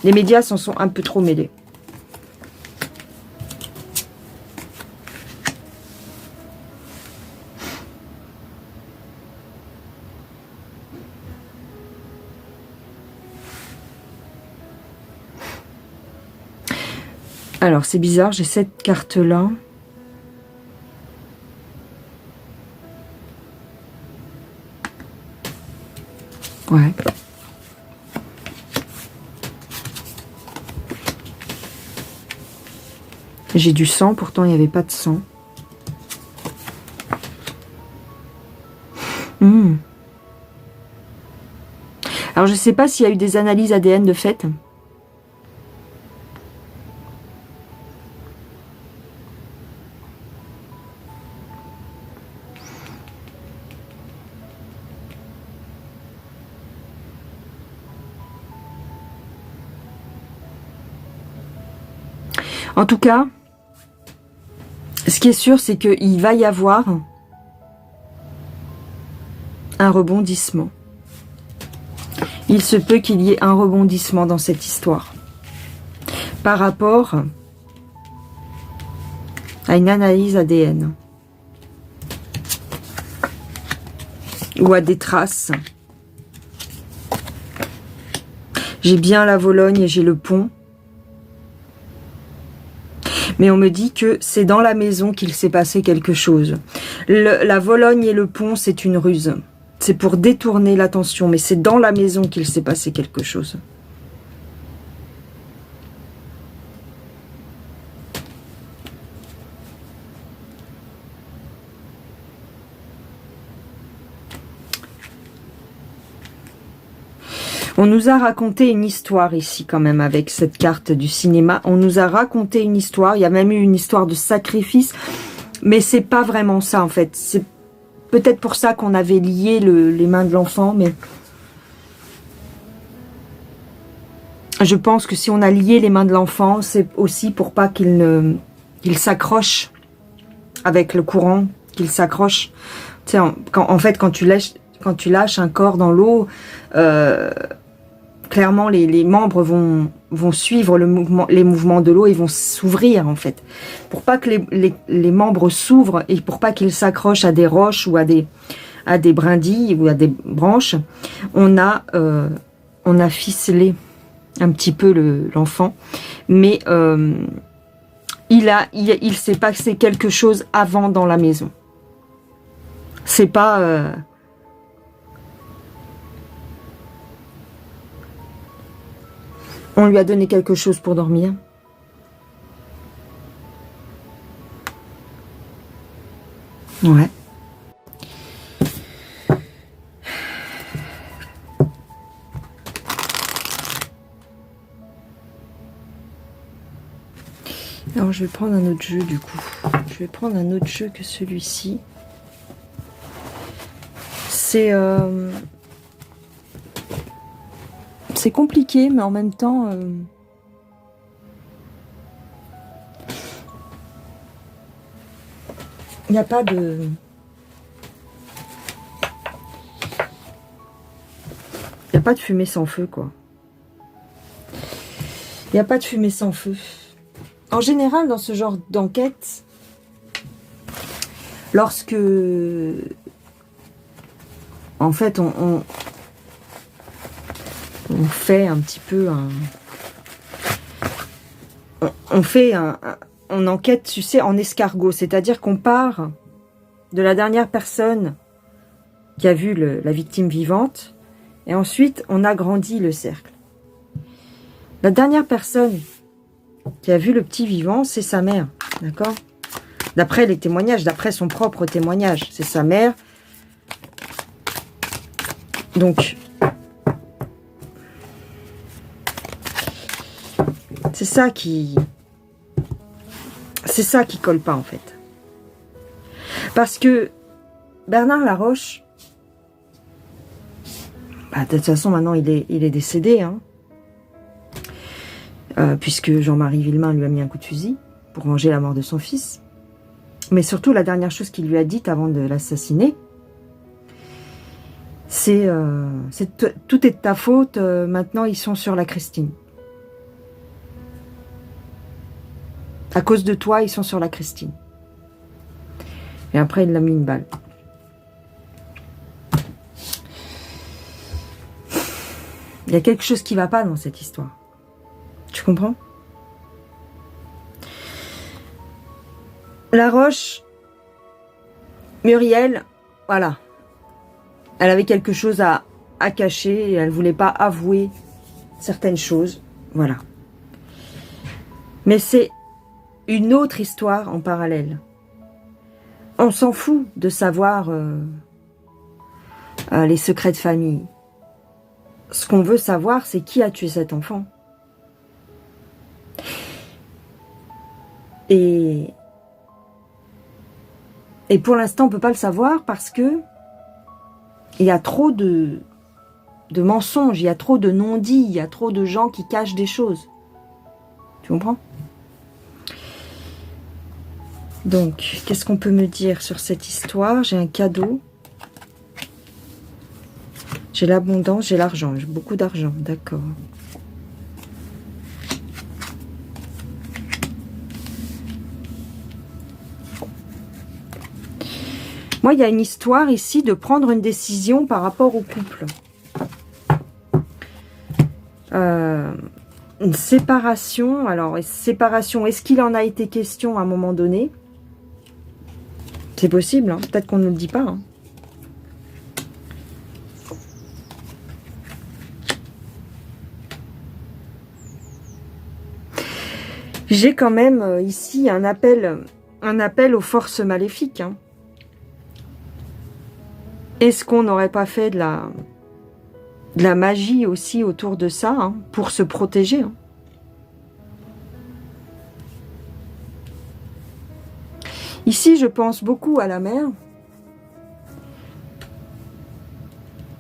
Les médias s'en sont un peu trop mêlés. Alors, c'est bizarre, j'ai cette carte-là. Ouais. J'ai du sang, pourtant il n'y avait pas de sang. Alors, je ne sais pas s'il y a eu des analyses ADN de fait. En tout cas, ce qui est sûr, c'est qu'il va y avoir un rebondissement. Il se peut qu'il y ait un rebondissement dans cette histoire. Par rapport à une analyse ADN. Ou à des traces. J'ai bien la Vologne et j'ai le pont. Mais on me dit que c'est dans la maison qu'il s'est passé quelque chose. La Vologne et le pont, c'est une ruse. C'est pour détourner l'attention, mais c'est dans la maison qu'il s'est passé quelque chose. On nous a raconté une histoire ici quand même avec cette carte du cinéma. On nous a raconté une histoire. Il y a même eu une histoire de sacrifice. Mais c'est pas vraiment ça en fait. C'est peut-être pour ça qu'on avait lié les mains de l'enfant. Mais je pense que si on a lié les mains de l'enfant, c'est aussi pour pas qu'il s'accroche avec le courant. Qu'il s'accroche. Tu sais, en fait, quand tu lâches un corps dans l'eau... clairement, les membres vont suivre les mouvements de l'eau et vont s'ouvrir, en fait. Pour pas que les membres s'ouvrent et pour pas qu'ils s'accrochent à des roches ou à des brindilles ou à des branches, on a ficelé un petit peu l'enfant. Mais il s'est passé quelque chose avant dans la maison. C'est pas... On lui a donné quelque chose pour dormir. Ouais. Alors je vais prendre un autre jeu du coup. Je vais prendre un autre jeu que celui-ci. C'est compliqué, mais en même temps... il n'y a pas de... Il n'y a pas de fumée sans feu, quoi. Il n'y a pas de fumée sans feu. En général, dans ce genre d'enquête, lorsque, en fait, on fait un petit peu on enquête, tu sais, en escargot, c'est-à-dire qu'on part de la dernière personne qui a vu la victime vivante, et ensuite on agrandit le cercle. La dernière personne qui a vu le petit vivant, c'est sa mère, d'accord? D'après les témoignages, d'après son propre témoignage, c'est sa mère. Donc, c'est ça qui colle pas en fait. Parce que Bernard Laroche, de toute façon maintenant il est décédé, hein, puisque Jean-Marie Villemain lui a mis un coup de fusil pour venger la mort de son fils. Mais surtout la dernière chose qu'il lui a dite avant de l'assassiner, c'est tout est de ta faute, maintenant ils sont sur la Christine. À cause de toi, ils sont sur la Christine. Et après, il l'a mis une balle. Il y a quelque chose qui ne va pas dans cette histoire. Tu comprends? Laroche, Muriel, voilà. Elle avait quelque chose à cacher et elle ne voulait pas avouer certaines choses. Voilà. Mais c'est une autre histoire en parallèle. On s'en fout de savoir les secrets de famille. Ce qu'on veut savoir, c'est qui a tué cet enfant. Et pour l'instant, on ne peut pas le savoir parce que il y a trop de mensonges, il y a trop de non-dits, il y a trop de gens qui cachent des choses. Tu comprends? Donc, qu'est-ce qu'on peut me dire sur cette histoire? J'ai un cadeau. J'ai l'abondance, j'ai l'argent. J'ai beaucoup d'argent, d'accord. Moi, il y a une histoire ici de prendre une décision par rapport au couple. Une séparation. Alors, séparation, est-ce qu'il en a été question à un moment donné? C'est possible, hein. Peut-être qu'on ne le dit pas. Hein. J'ai quand même ici un appel aux forces maléfiques. Hein. Est-ce qu'on n'aurait pas fait de la magie aussi autour de ça, hein, pour se protéger, hein? Ici, je pense beaucoup à la mère.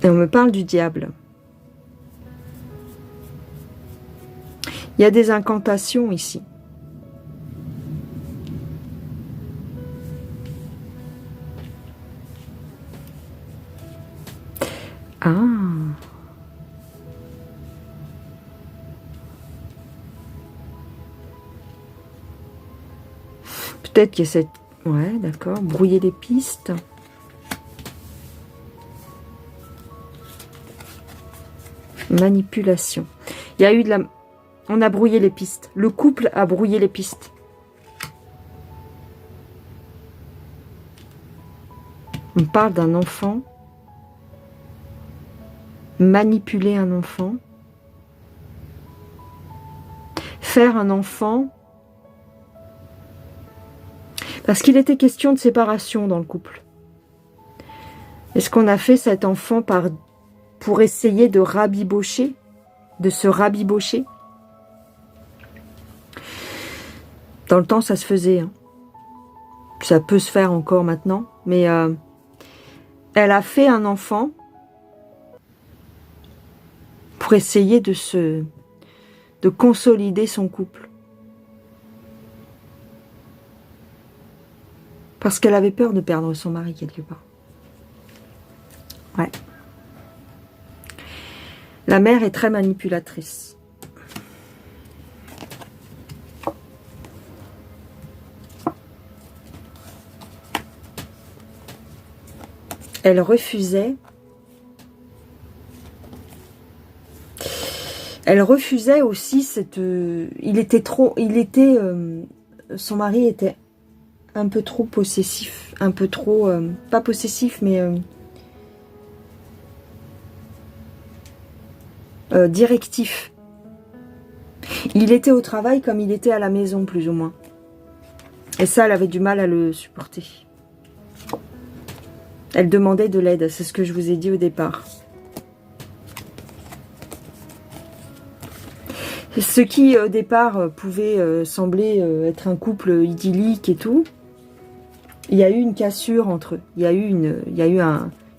Et on me parle du diable. Il y a des incantations ici. Ah. Peut-être qu'il y a cette... Ouais, d'accord. Brouiller les pistes. Manipulation. Il y a eu de la... On a brouillé les pistes. Le couple a brouillé les pistes. On parle d'un enfant. Manipuler un enfant. Faire un enfant. Parce qu'il était question de séparation dans le couple. Est-ce qu'on a fait cet enfant pour essayer de rabibocher, de se rabibocher? Dans le temps, ça se faisait. Hein. Ça peut se faire encore maintenant. Mais elle a fait un enfant pour essayer de consolider son couple. Parce qu'elle avait peur de perdre son mari quelque part. Ouais. La mère est très manipulatrice. Elle refusait. Elle refusait aussi cette... son mari était un peu trop possessif. Un peu trop... pas possessif, mais... directif. Il était au travail comme il était à la maison, plus ou moins. Et ça, elle avait du mal à le supporter. Elle demandait de l'aide, c'est ce que je vous ai dit au départ. Ce qui, au départ, pouvait sembler être un couple idyllique et tout, il y a eu une cassure entre eux. Il y a eu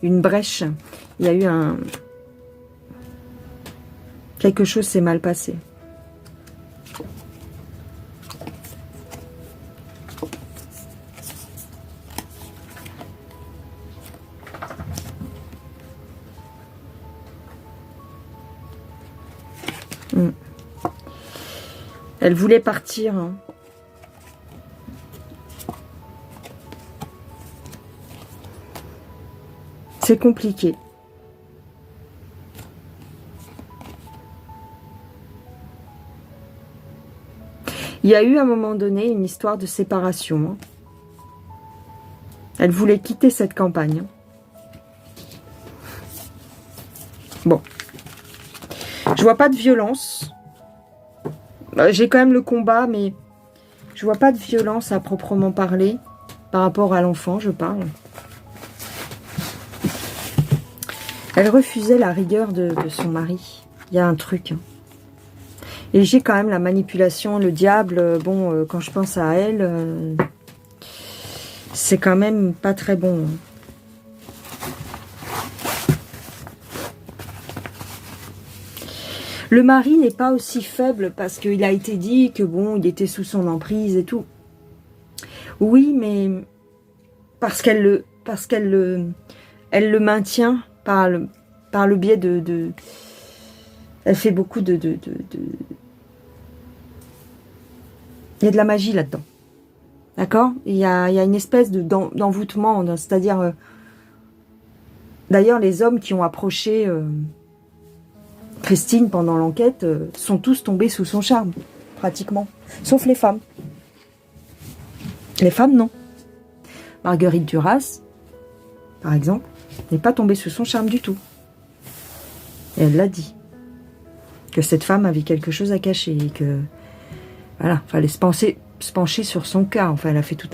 une brèche. Il y a eu un... Quelque chose s'est mal passé. Elle voulait partir. Hein. C'est compliqué. Il y a eu à un moment donné une histoire de séparation. Hein. Elle voulait quitter cette campagne. Bon. Je vois pas de violence. J'ai quand même le combat, mais je vois pas de violence à proprement parler. Par rapport à l'enfant, je parle. Elle refusait la rigueur de son mari. Il y a un truc. Hein. Et j'ai quand même la manipulation, le diable. Bon, quand je pense à elle, c'est quand même pas très bon. Hein. Le mari n'est pas aussi faible parce qu'il a été dit que bon, il était sous son emprise et tout. Oui, mais parce qu'elle le maintient par le biais de elle fait beaucoup de il y a de la magie là-dedans. D'accord? Il y a une espèce d'envoûtement, c'est-à-dire d'ailleurs les hommes qui ont approché Christine pendant l'enquête sont tous tombés sous son charme, pratiquement. Sauf les femmes. Les femmes, non. Marguerite Duras, par exemple, n'est pas tombée sous son charme du tout. Et elle l'a dit. Que cette femme avait quelque chose à cacher et que, voilà, fallait se pencher sur son cas. Enfin, elle a fait tout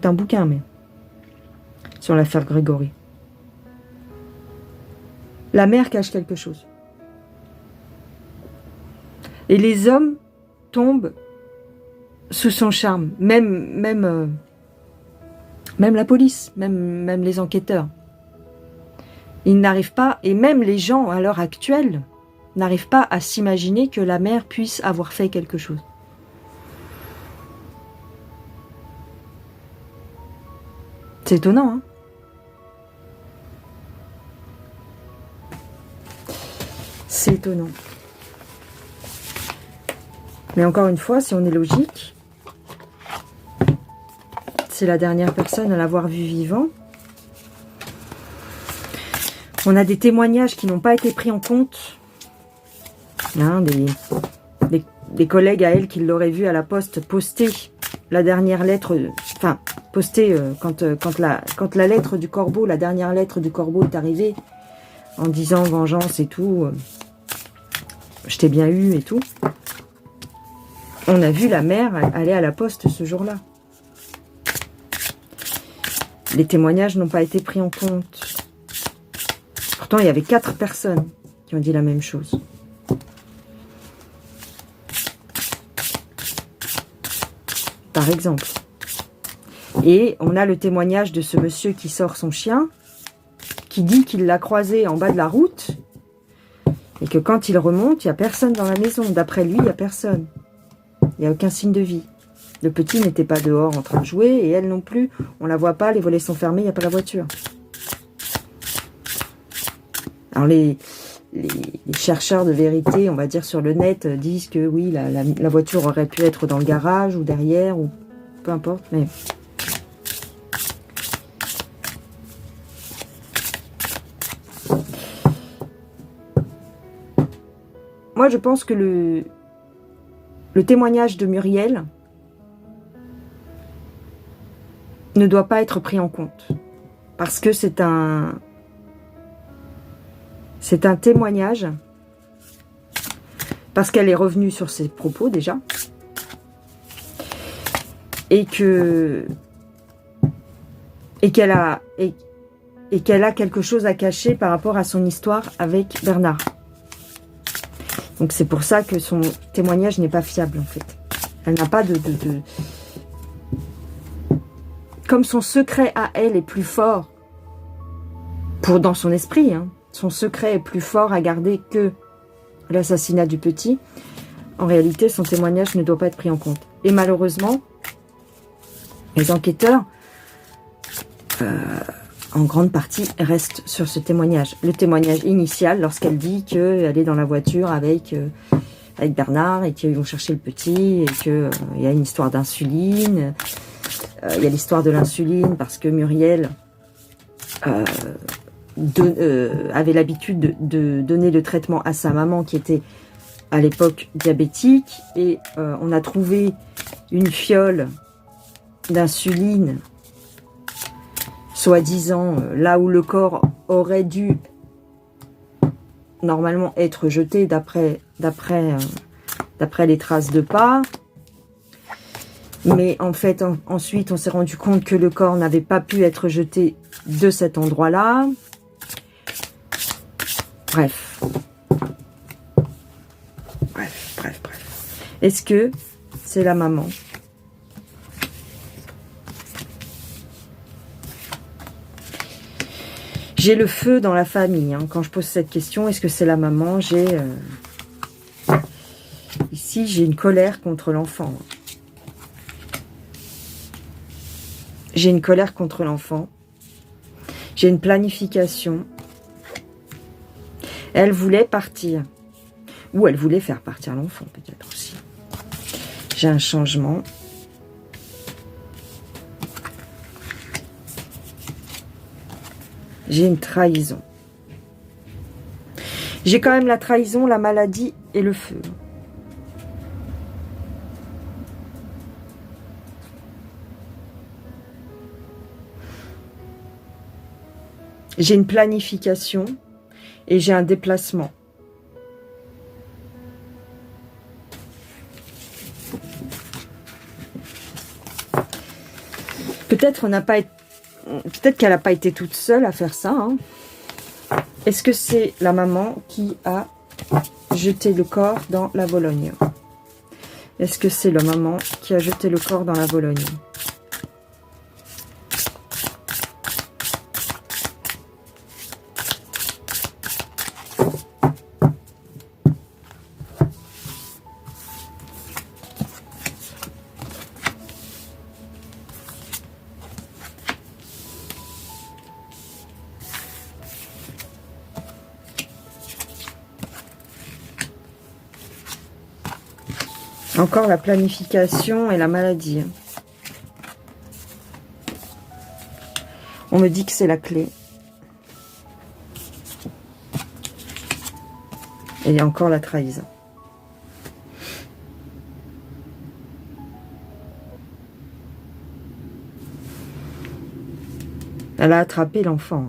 un bouquin, mais sur l'affaire Grégory. La mère cache quelque chose. Et les hommes tombent sous son charme. Même la police, même les enquêteurs. Ils n'arrivent pas, et même les gens à l'heure actuelle, n'arrivent pas à s'imaginer que la mère puisse avoir fait quelque chose. C'est étonnant, hein? C'est étonnant. Mais encore une fois, si on est logique, c'est la dernière personne à l'avoir vu vivant. On a des témoignages qui n'ont pas été pris en compte. Hein, des collègues à elle qui l'auraient vu à la poste poster la dernière lettre, enfin, poster quand la lettre du corbeau, la dernière lettre du corbeau est arrivée, en disant vengeance et tout, je t'ai bien eu et tout. On a vu la mère aller à la poste ce jour-là. Les témoignages n'ont pas été pris en compte. Pourtant, il y avait 4 personnes qui ont dit la même chose. Par exemple. Et on a le témoignage de ce monsieur qui sort son chien, qui dit qu'il l'a croisé en bas de la route, et que quand il remonte, il n'y a personne dans la maison. D'après lui, il n'y a personne. Il n'y a aucun signe de vie. Le petit n'était pas dehors en train de jouer, et elle non plus. On la voit pas, les volets sont fermés, il n'y a pas la voiture. Alors les chercheurs de vérité, on va dire sur le net, disent que oui, la voiture aurait pu être dans le garage ou derrière, ou peu importe, mais... moi je pense que le témoignage de Muriel ne doit pas être pris en compte. Parce que c'est un témoignage, parce qu'elle est revenue sur ses propos déjà, et qu'elle a quelque chose à cacher par rapport à son histoire avec Bernard. Donc c'est pour ça que son témoignage n'est pas fiable en fait. Elle n'a pas Comme son secret à elle est plus fort, dans son esprit, hein, son secret est plus fort à garder que l'assassinat du petit, en réalité son témoignage ne doit pas être pris en compte. Et malheureusement, les enquêteurs, en grande partie, restent sur ce témoignage. Le témoignage initial, lorsqu'elle dit qu'elle est dans la voiture avec Bernard et qu'ils vont chercher le petit et qu'il y a une histoire d'insuline. Il y a l'histoire de l'insuline parce que Muriel avait l'habitude de donner le traitement à sa maman qui était à l'époque diabétique. Et on a trouvé une fiole d'insuline, soi-disant là où le corps aurait dû normalement être jeté d'après les traces de pas. Mais en fait, ensuite, on s'est rendu compte que le corps n'avait pas pu être jeté de cet endroit-là. Bref. Est-ce que c'est la maman? J'ai le feu dans la famille. Hein. Quand je pose cette question, est-ce que c'est la maman? Ici, j'ai une colère contre l'enfant. J'ai une colère contre l'enfant. J'ai une planification. Elle voulait partir. Ou elle voulait faire partir l'enfant, peut-être aussi. J'ai un changement. J'ai une trahison. J'ai quand même la trahison, la maladie et le feu. J'ai une planification et j'ai un déplacement. Peut-être qu'elle n'a pas été toute seule à faire ça. Hein. Est-ce que c'est la maman qui a jeté le corps dans la Vologne? Est-ce que c'est la maman qui a jeté le corps dans la Vologne? Encore la planification et la maladie. On me dit que c'est la clé. Et encore la trahison. Elle a attrapé l'enfant.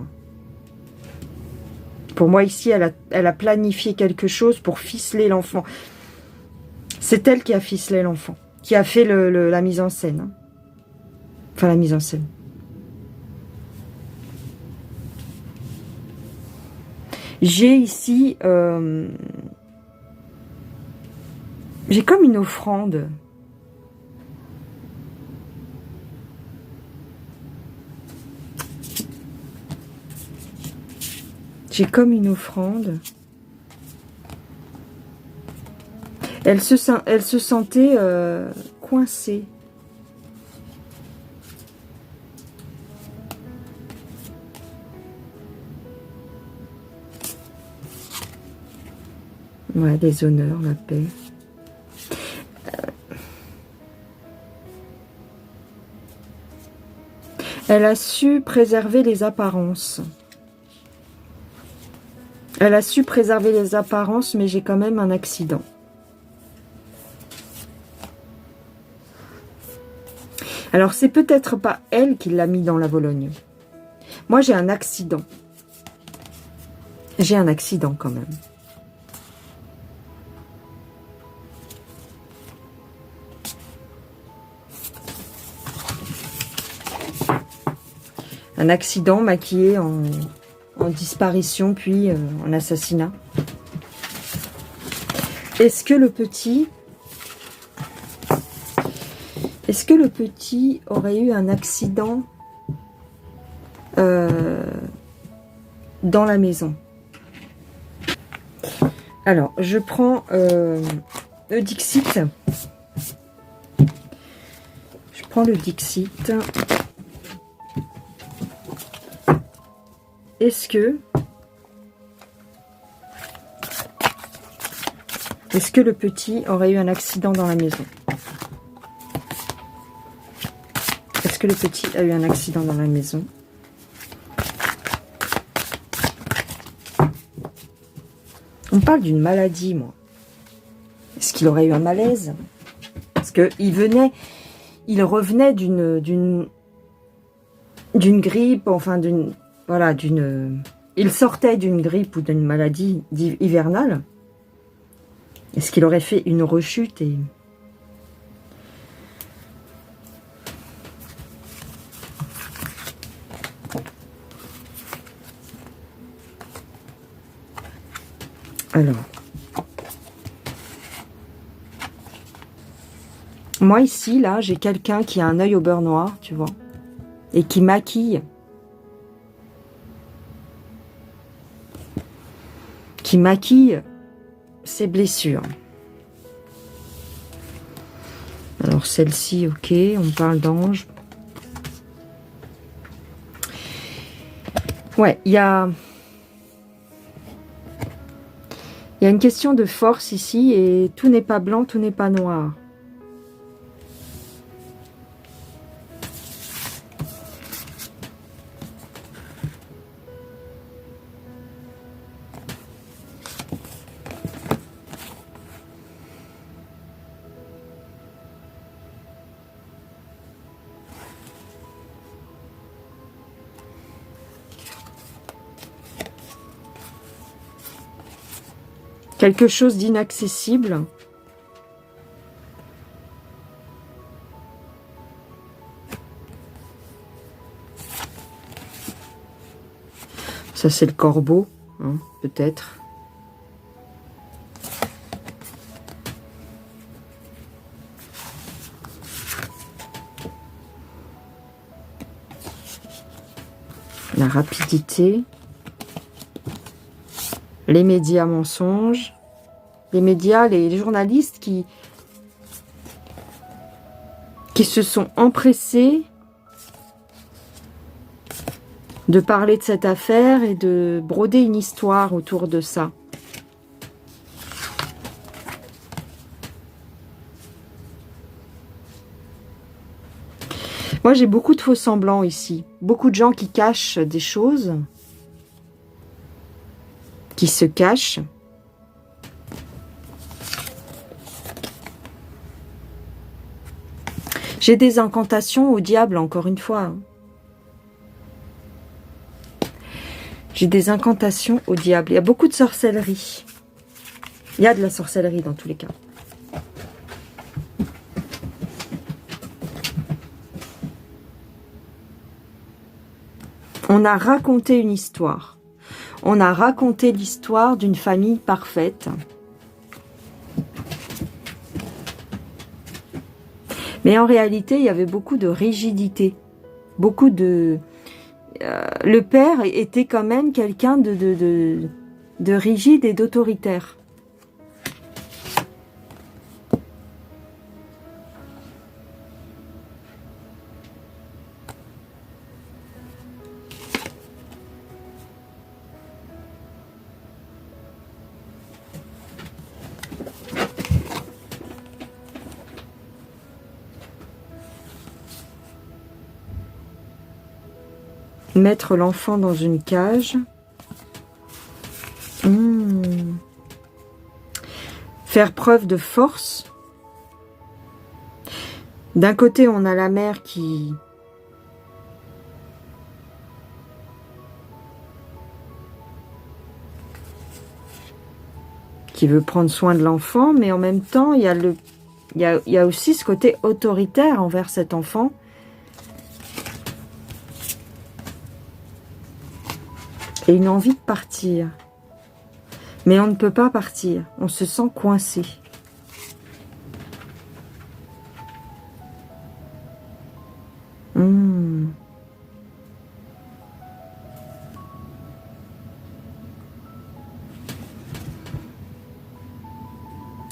Pour moi, ici, elle a planifié quelque chose pour ficeler l'enfant. C'est elle qui a ficelé l'enfant, qui a fait la mise en scène. Hein. Enfin, la mise en scène. J'ai ici... j'ai comme une offrande. J'ai comme une offrande. Elle se sentait coincée. Ouais, les honneurs, la paix. Elle a su préserver les apparences. Elle a su préserver les apparences, mais j'ai quand même un accident. Alors, c'est peut-être pas elle qui l'a mis dans la Vologne. Moi, j'ai un accident. J'ai un accident quand même. Un accident maquillé en disparition, puis en assassinat. Est-ce que le petit aurait eu un accident dans la maison? Alors, je prends le Dixit. Je prends le Dixit. Est-ce que le petit aurait eu un accident dans la maison? Est-ce que le petit a eu un accident dans la maison? On parle d'une maladie, moi. Est-ce qu'il aurait eu un malaise? Parce qu'il revenait d'une grippe, enfin voilà, il sortait d'une grippe ou d'une maladie hivernale. Est-ce qu'il aurait fait une rechute et... Alors, moi ici, là, j'ai quelqu'un qui a un œil au beurre noir, tu vois, et qui maquille. Ses blessures. Alors celle-ci, ok, on parle d'ange. Ouais, il y a une question de force ici, et tout n'est pas blanc, tout n'est pas noir. Quelque chose d'inaccessible. Ça, c'est le corbeau, hein, peut-être. La rapidité. Les médias mensonges. Les médias, les journalistes qui se sont empressés de parler de cette affaire et de broder une histoire autour de ça. Moi, j'ai beaucoup de faux-semblants ici. Beaucoup de gens qui cachent des choses, qui se cachent. J'ai des incantations au diable, encore une fois. J'ai des incantations au diable. Il y a beaucoup de sorcellerie. Il y a de la sorcellerie dans tous les cas. On a raconté une histoire. On a raconté l'histoire d'une famille parfaite. Mais en réalité, il y avait beaucoup de rigidité. Beaucoup de... le père était quand même quelqu'un de rigide et d'autoritaire. Mettre l'enfant dans une cage. faire preuve de force. D'un côté, on a la mère qui veut prendre soin de l'enfant, mais en même temps, il y a aussi ce côté autoritaire envers cet enfant. Et une envie de partir. Mais on ne peut pas partir, on se sent coincé.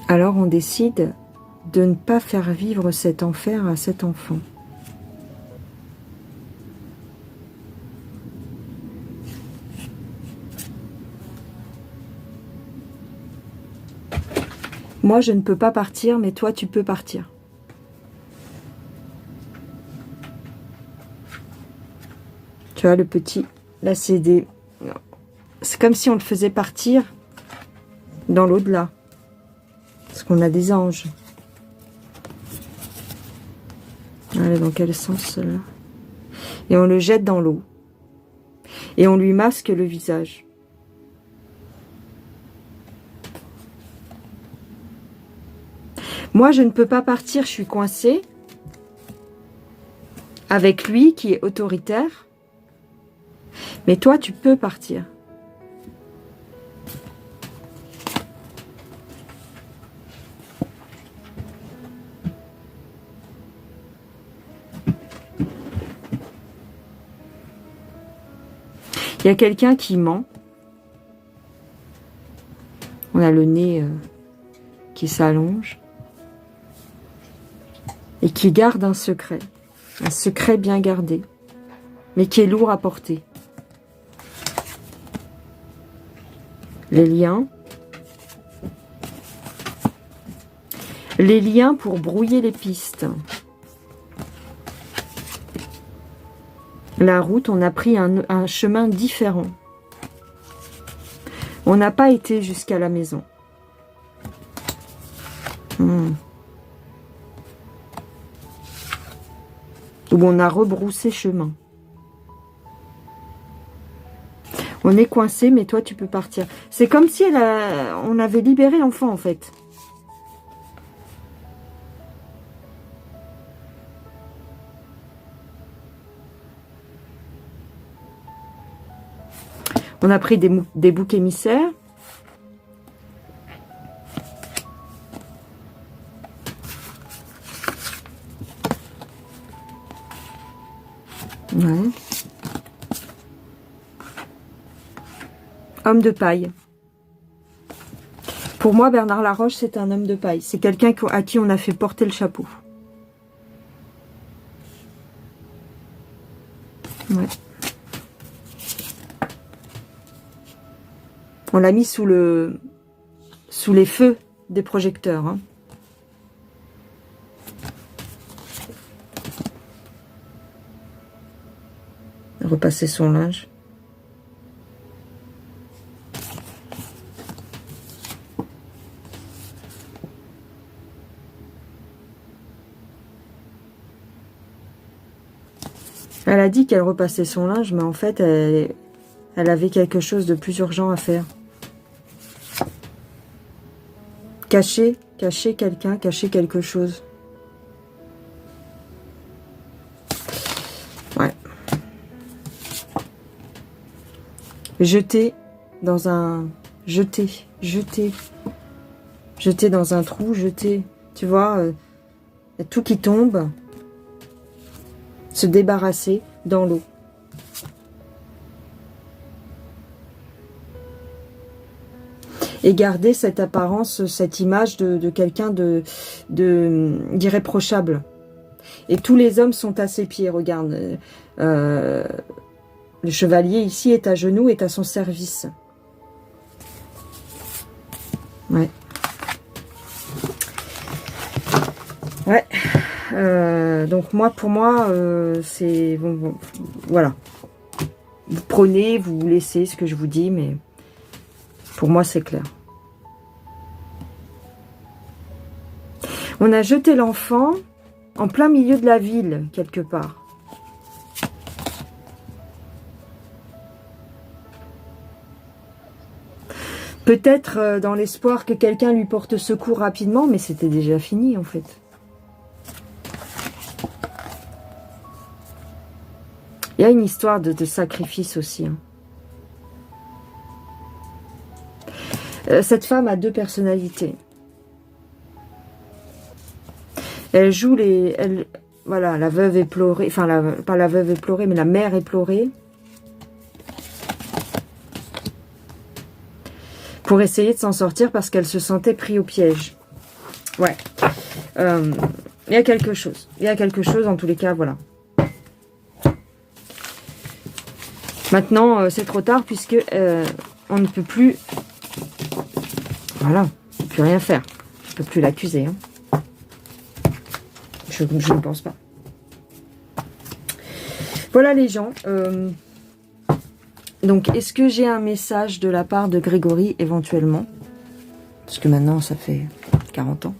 Alors on décide de ne pas faire vivre cet enfer à cet enfant. Moi, je ne peux pas partir, mais toi, tu peux partir. Tu vois, le petit, là, c'est comme si on le faisait partir dans l'au-delà. Parce qu'on a des anges. Allez, dans quel sens, là? Et on le jette dans l'eau. Et on lui masque le visage. Moi, je ne peux pas partir, je suis coincée avec lui qui est autoritaire. Mais toi, tu peux partir. Il y a quelqu'un qui ment. On a le nez qui s'allonge. Et qui garde un secret bien gardé, mais qui est lourd à porter. Les liens pour brouiller les pistes. La route, on a pris un chemin différent. On n'a pas été jusqu'à la maison. Où on a rebroussé chemin. On est coincé, mais toi, tu peux partir. C'est comme si on avait libéré l'enfant, en fait. On a pris des boucs émissaires. Ouais. Homme de paille. Pour moi, Bernard Laroche, c'est un homme de paille. C'est quelqu'un à qui on a fait porter le chapeau. Ouais. On l'a mis sous les feux des projecteurs. Hein. Repasser son linge. Elle a dit qu'elle repassait son linge, mais en fait, elle avait quelque chose de plus urgent à faire. Cacher quelqu'un, cacher quelque chose. Ouais. Jeter dans un... Jeter dans un trou, tu vois, tout qui tombe. Se débarrasser dans l'eau. Et garder cette apparence, cette image de quelqu'un d'irréprochable. Et tous les hommes sont à ses pieds, regarde. Le chevalier ici est à genoux, est à son service. Ouais. Ouais. Donc pour moi, c'est... Bon, voilà. Vous prenez, vous laissez ce que je vous dis, mais pour moi, c'est clair. On a jeté l'enfant en plein milieu de la ville, quelque part. Peut-être dans l'espoir que quelqu'un lui porte secours rapidement, mais c'était déjà fini en fait. Il y a une histoire de sacrifice aussi. Hein. Cette femme a deux personnalités. Elle joue voilà, la veuve éplorée, enfin, pas la veuve éplorée, mais la mère éplorée. Pour essayer de s'en sortir parce qu'elle se sentait pris au piège. Ouais. Il y a quelque chose. Il y a quelque chose, en tous les cas, voilà. Maintenant, c'est trop tard puisque on ne peut plus... Voilà, on ne peut plus rien faire. Je ne peux plus l'accuser. Hein. Je ne pense pas. Voilà les gens. Donc, est-ce que j'ai un message de la part de Grégory, éventuellement? Parce que maintenant, ça fait 40 ans.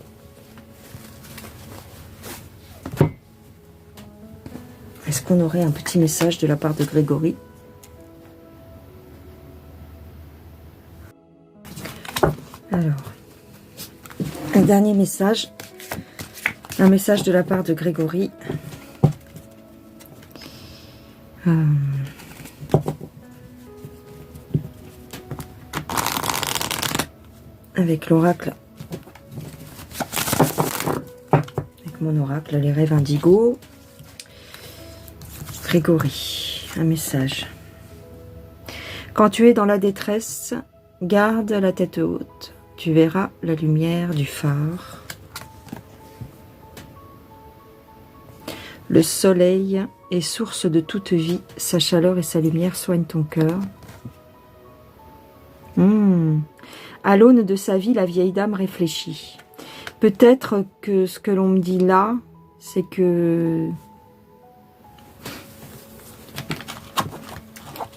Est-ce qu'on aurait un petit message de la part de Grégory? Alors, un dernier message. Un message de la part de Grégory. Avec l'oracle, avec mon oracle, les rêves indigo. Grégory, un message. Quand tu es dans la détresse, garde la tête haute. Tu verras la lumière du phare. Le soleil est source de toute vie. Sa chaleur et sa lumière soignent ton cœur. À l'aune de sa vie, la vieille dame réfléchit. Peut-être que ce que l'on me dit là, c'est que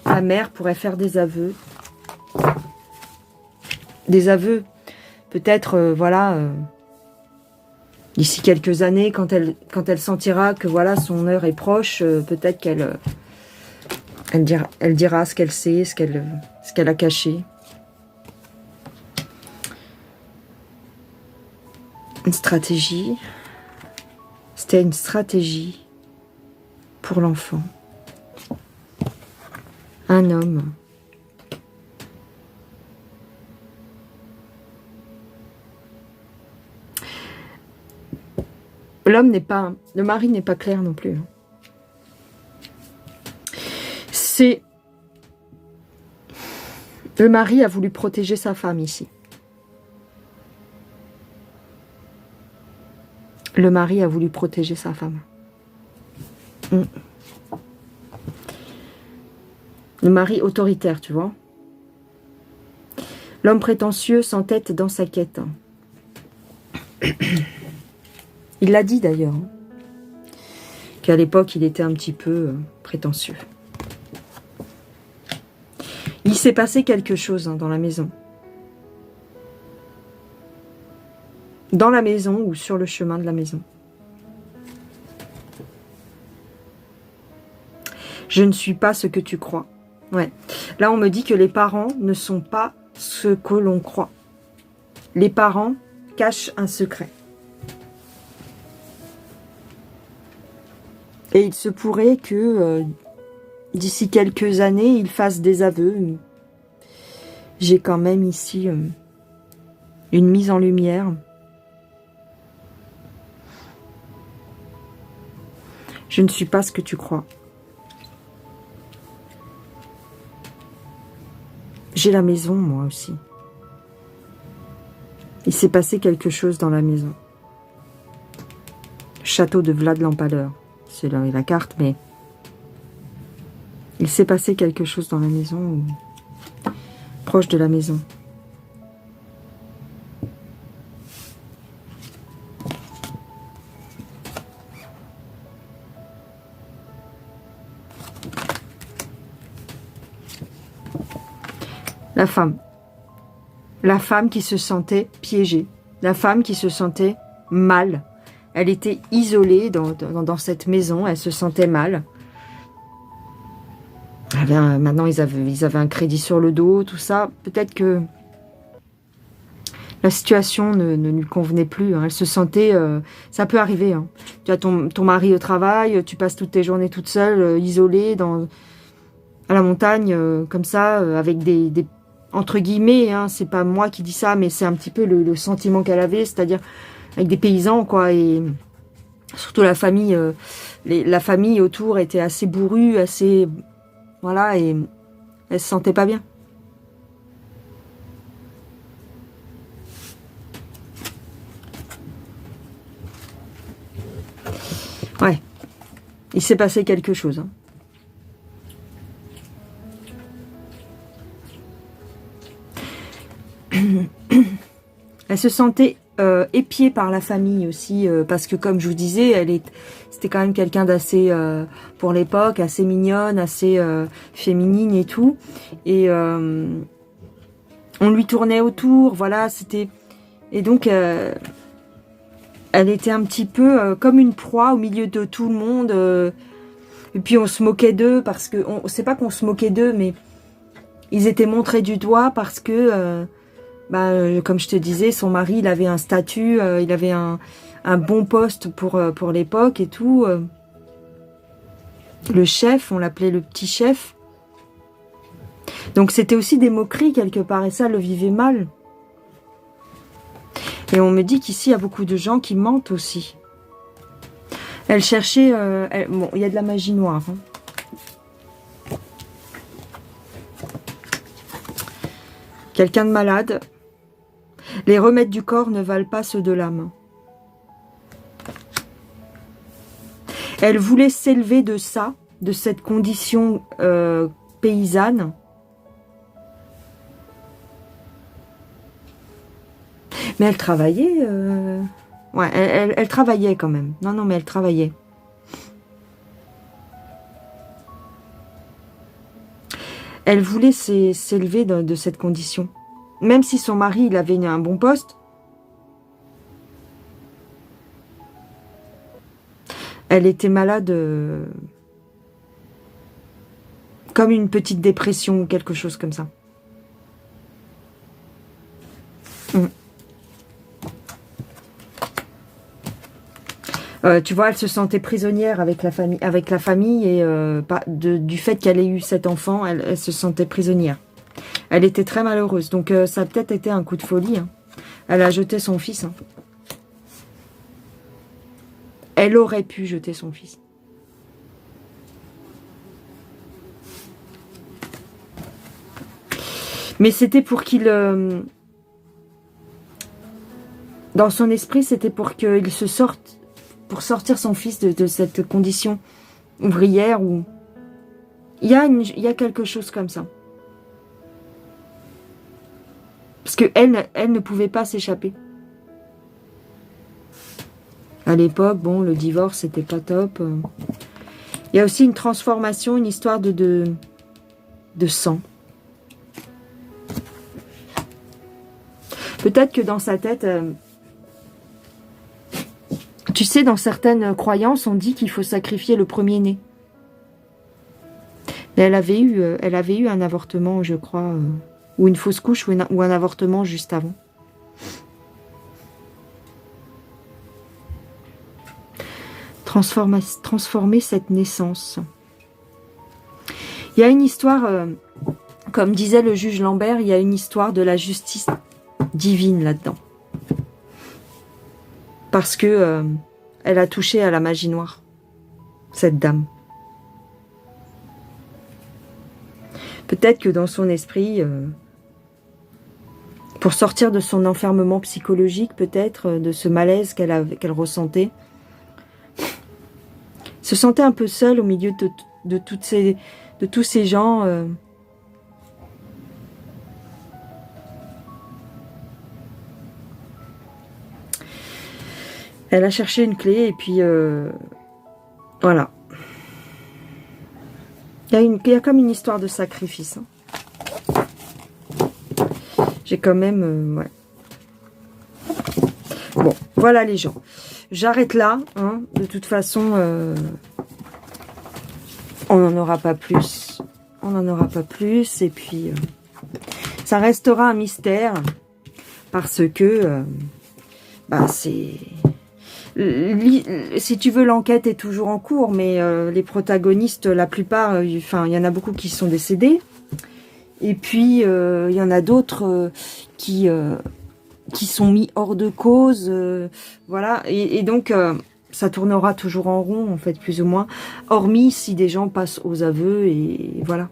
la mère pourrait faire des aveux. Des aveux, peut-être, voilà, d'ici quelques années, quand elle sentira que voilà, son heure est proche, peut-être qu'elle dira ce qu'elle sait, ce qu'elle a caché. Une stratégie. C'était une stratégie pour l'enfant. Un homme. L'homme n'est pas... Le mari n'est pas clair non plus. C'est... Le mari a voulu protéger sa femme ici. Le mari a voulu protéger sa femme. Le mari autoritaire, tu vois. L'homme prétentieux s'entête dans sa quête. Il l'a dit d'ailleurs. Qu'à l'époque, il était un petit peu prétentieux. Il s'est passé quelque chose dans la maison. Dans la maison ou sur le chemin de la maison. Je ne suis pas ce que tu crois. Ouais. Là, on me dit que les parents ne sont pas ce que l'on croit. Les parents cachent un secret. Et il se pourrait que d'ici quelques années, ils fassent des aveux. J'ai quand même ici une mise en lumière. Je ne suis pas ce que tu crois. J'ai la maison, moi aussi. Il s'est passé quelque chose dans la maison. Château de Vlad l'Empaleur. C'est la carte, mais... Il s'est passé quelque chose dans la maison, proche de la maison. La femme. La femme qui se sentait piégée. La femme qui se sentait mal. Elle était isolée dans cette maison, elle se sentait mal. Maintenant, ils avaient un crédit sur le dos, tout ça. Peut-être que la situation ne lui convenait plus. Hein. Elle se sentait... ça peut arriver. Hein. Tu as ton mari au travail, tu passes toutes tes journées toute seule, isolée, à la montagne, comme ça, avec des entre guillemets, hein, c'est pas moi qui dis ça, mais c'est un petit peu le sentiment qu'elle avait, c'est-à-dire avec des paysans, quoi, et surtout la famille, la famille autour était assez bourrue, assez... Voilà, et elle se sentait pas bien. Ouais, il s'est passé quelque chose. Hein. Elle se sentait épiée par la famille aussi, parce que comme je vous disais, c'était quand même quelqu'un d'assez, pour l'époque, assez mignonne, assez féminine et tout. Et on lui tournait autour, voilà, c'était... Et donc, elle était un petit peu comme une proie au milieu de tout le monde. Et puis on se moquait d'eux, parce que... C'est pas qu'on se moquait d'eux, mais ils étaient montrés du doigt parce que... comme je te disais, son mari, il avait un statut, il avait un bon poste pour l'époque et tout. Le chef, on l'appelait le petit chef. Donc c'était aussi des moqueries quelque part, et ça, elle le vivait mal. Et on me dit qu'ici, il y a beaucoup de gens qui mentent aussi. Elle cherchait... bon, il y a de la magie noire. Hein. Quelqu'un de malade. Les remèdes du corps ne valent pas ceux de l'âme. Elle voulait s'élever de ça, de cette condition paysanne. Mais elle travaillait. Ouais, elle travaillait quand même. Non, mais elle travaillait. Elle voulait s'élever de cette condition. Même si son mari, il avait un bon poste, elle était malade comme une petite dépression ou quelque chose comme ça. Tu vois, elle se sentait prisonnière avec la famille et du fait qu'elle ait eu cet enfant, elle se sentait prisonnière. Elle était très malheureuse. Donc, ça a peut-être été un coup de folie. Hein. Elle a jeté son fils. Hein. Elle aurait pu jeter son fils. Mais c'était pour qu'il... dans son esprit, c'était pour qu'il se sorte... Pour sortir son fils de cette condition ouvrière où... Il y a quelque chose comme ça. Parce qu'elle ne pouvait pas s'échapper. À l'époque, bon, le divorce, c'était pas top. Il y a aussi une transformation, une histoire de sang. Peut-être que dans sa tête... tu sais, dans certaines croyances, on dit qu'il faut sacrifier le premier-né. Mais elle avait eu un avortement, je crois... ou une fausse couche, ou un avortement juste avant. Transformer cette naissance. Il y a une histoire, comme disait le juge Lambert, il y a une histoire de la justice divine là-dedans. Parce que elle a touché à la magie noire, cette dame. Peut-être que dans son esprit... pour sortir de son enfermement psychologique, peut-être, de ce malaise qu'elle ressentait. Se sentait un peu seule au milieu de tous ces gens. Elle a cherché une clé et puis voilà. Il y a comme une histoire de sacrifice. Hein. J'ai quand même... ouais. Bon, voilà les gens. J'arrête là. Hein. De toute façon, on n'en aura pas plus. On n'en aura pas plus. Et puis, ça restera un mystère. Parce que, bah, c'est... Si tu veux, l'enquête est toujours en cours. Mais les protagonistes, la plupart, enfin, il y en a beaucoup qui sont décédés. Et puis, il y en a d'autres qui sont mis hors de cause, voilà, et donc ça tournera toujours en rond, en fait, plus ou moins, hormis si des gens passent aux aveux, et voilà.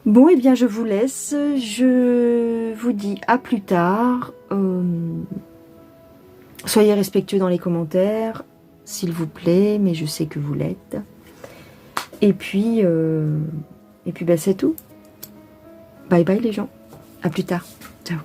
Bon, et bien, je vous laisse, je vous dis à plus tard, soyez respectueux dans les commentaires, s'il vous plaît, mais je sais que vous l'êtes, et puis ben, c'est tout. Bye bye les gens, à plus tard, ciao.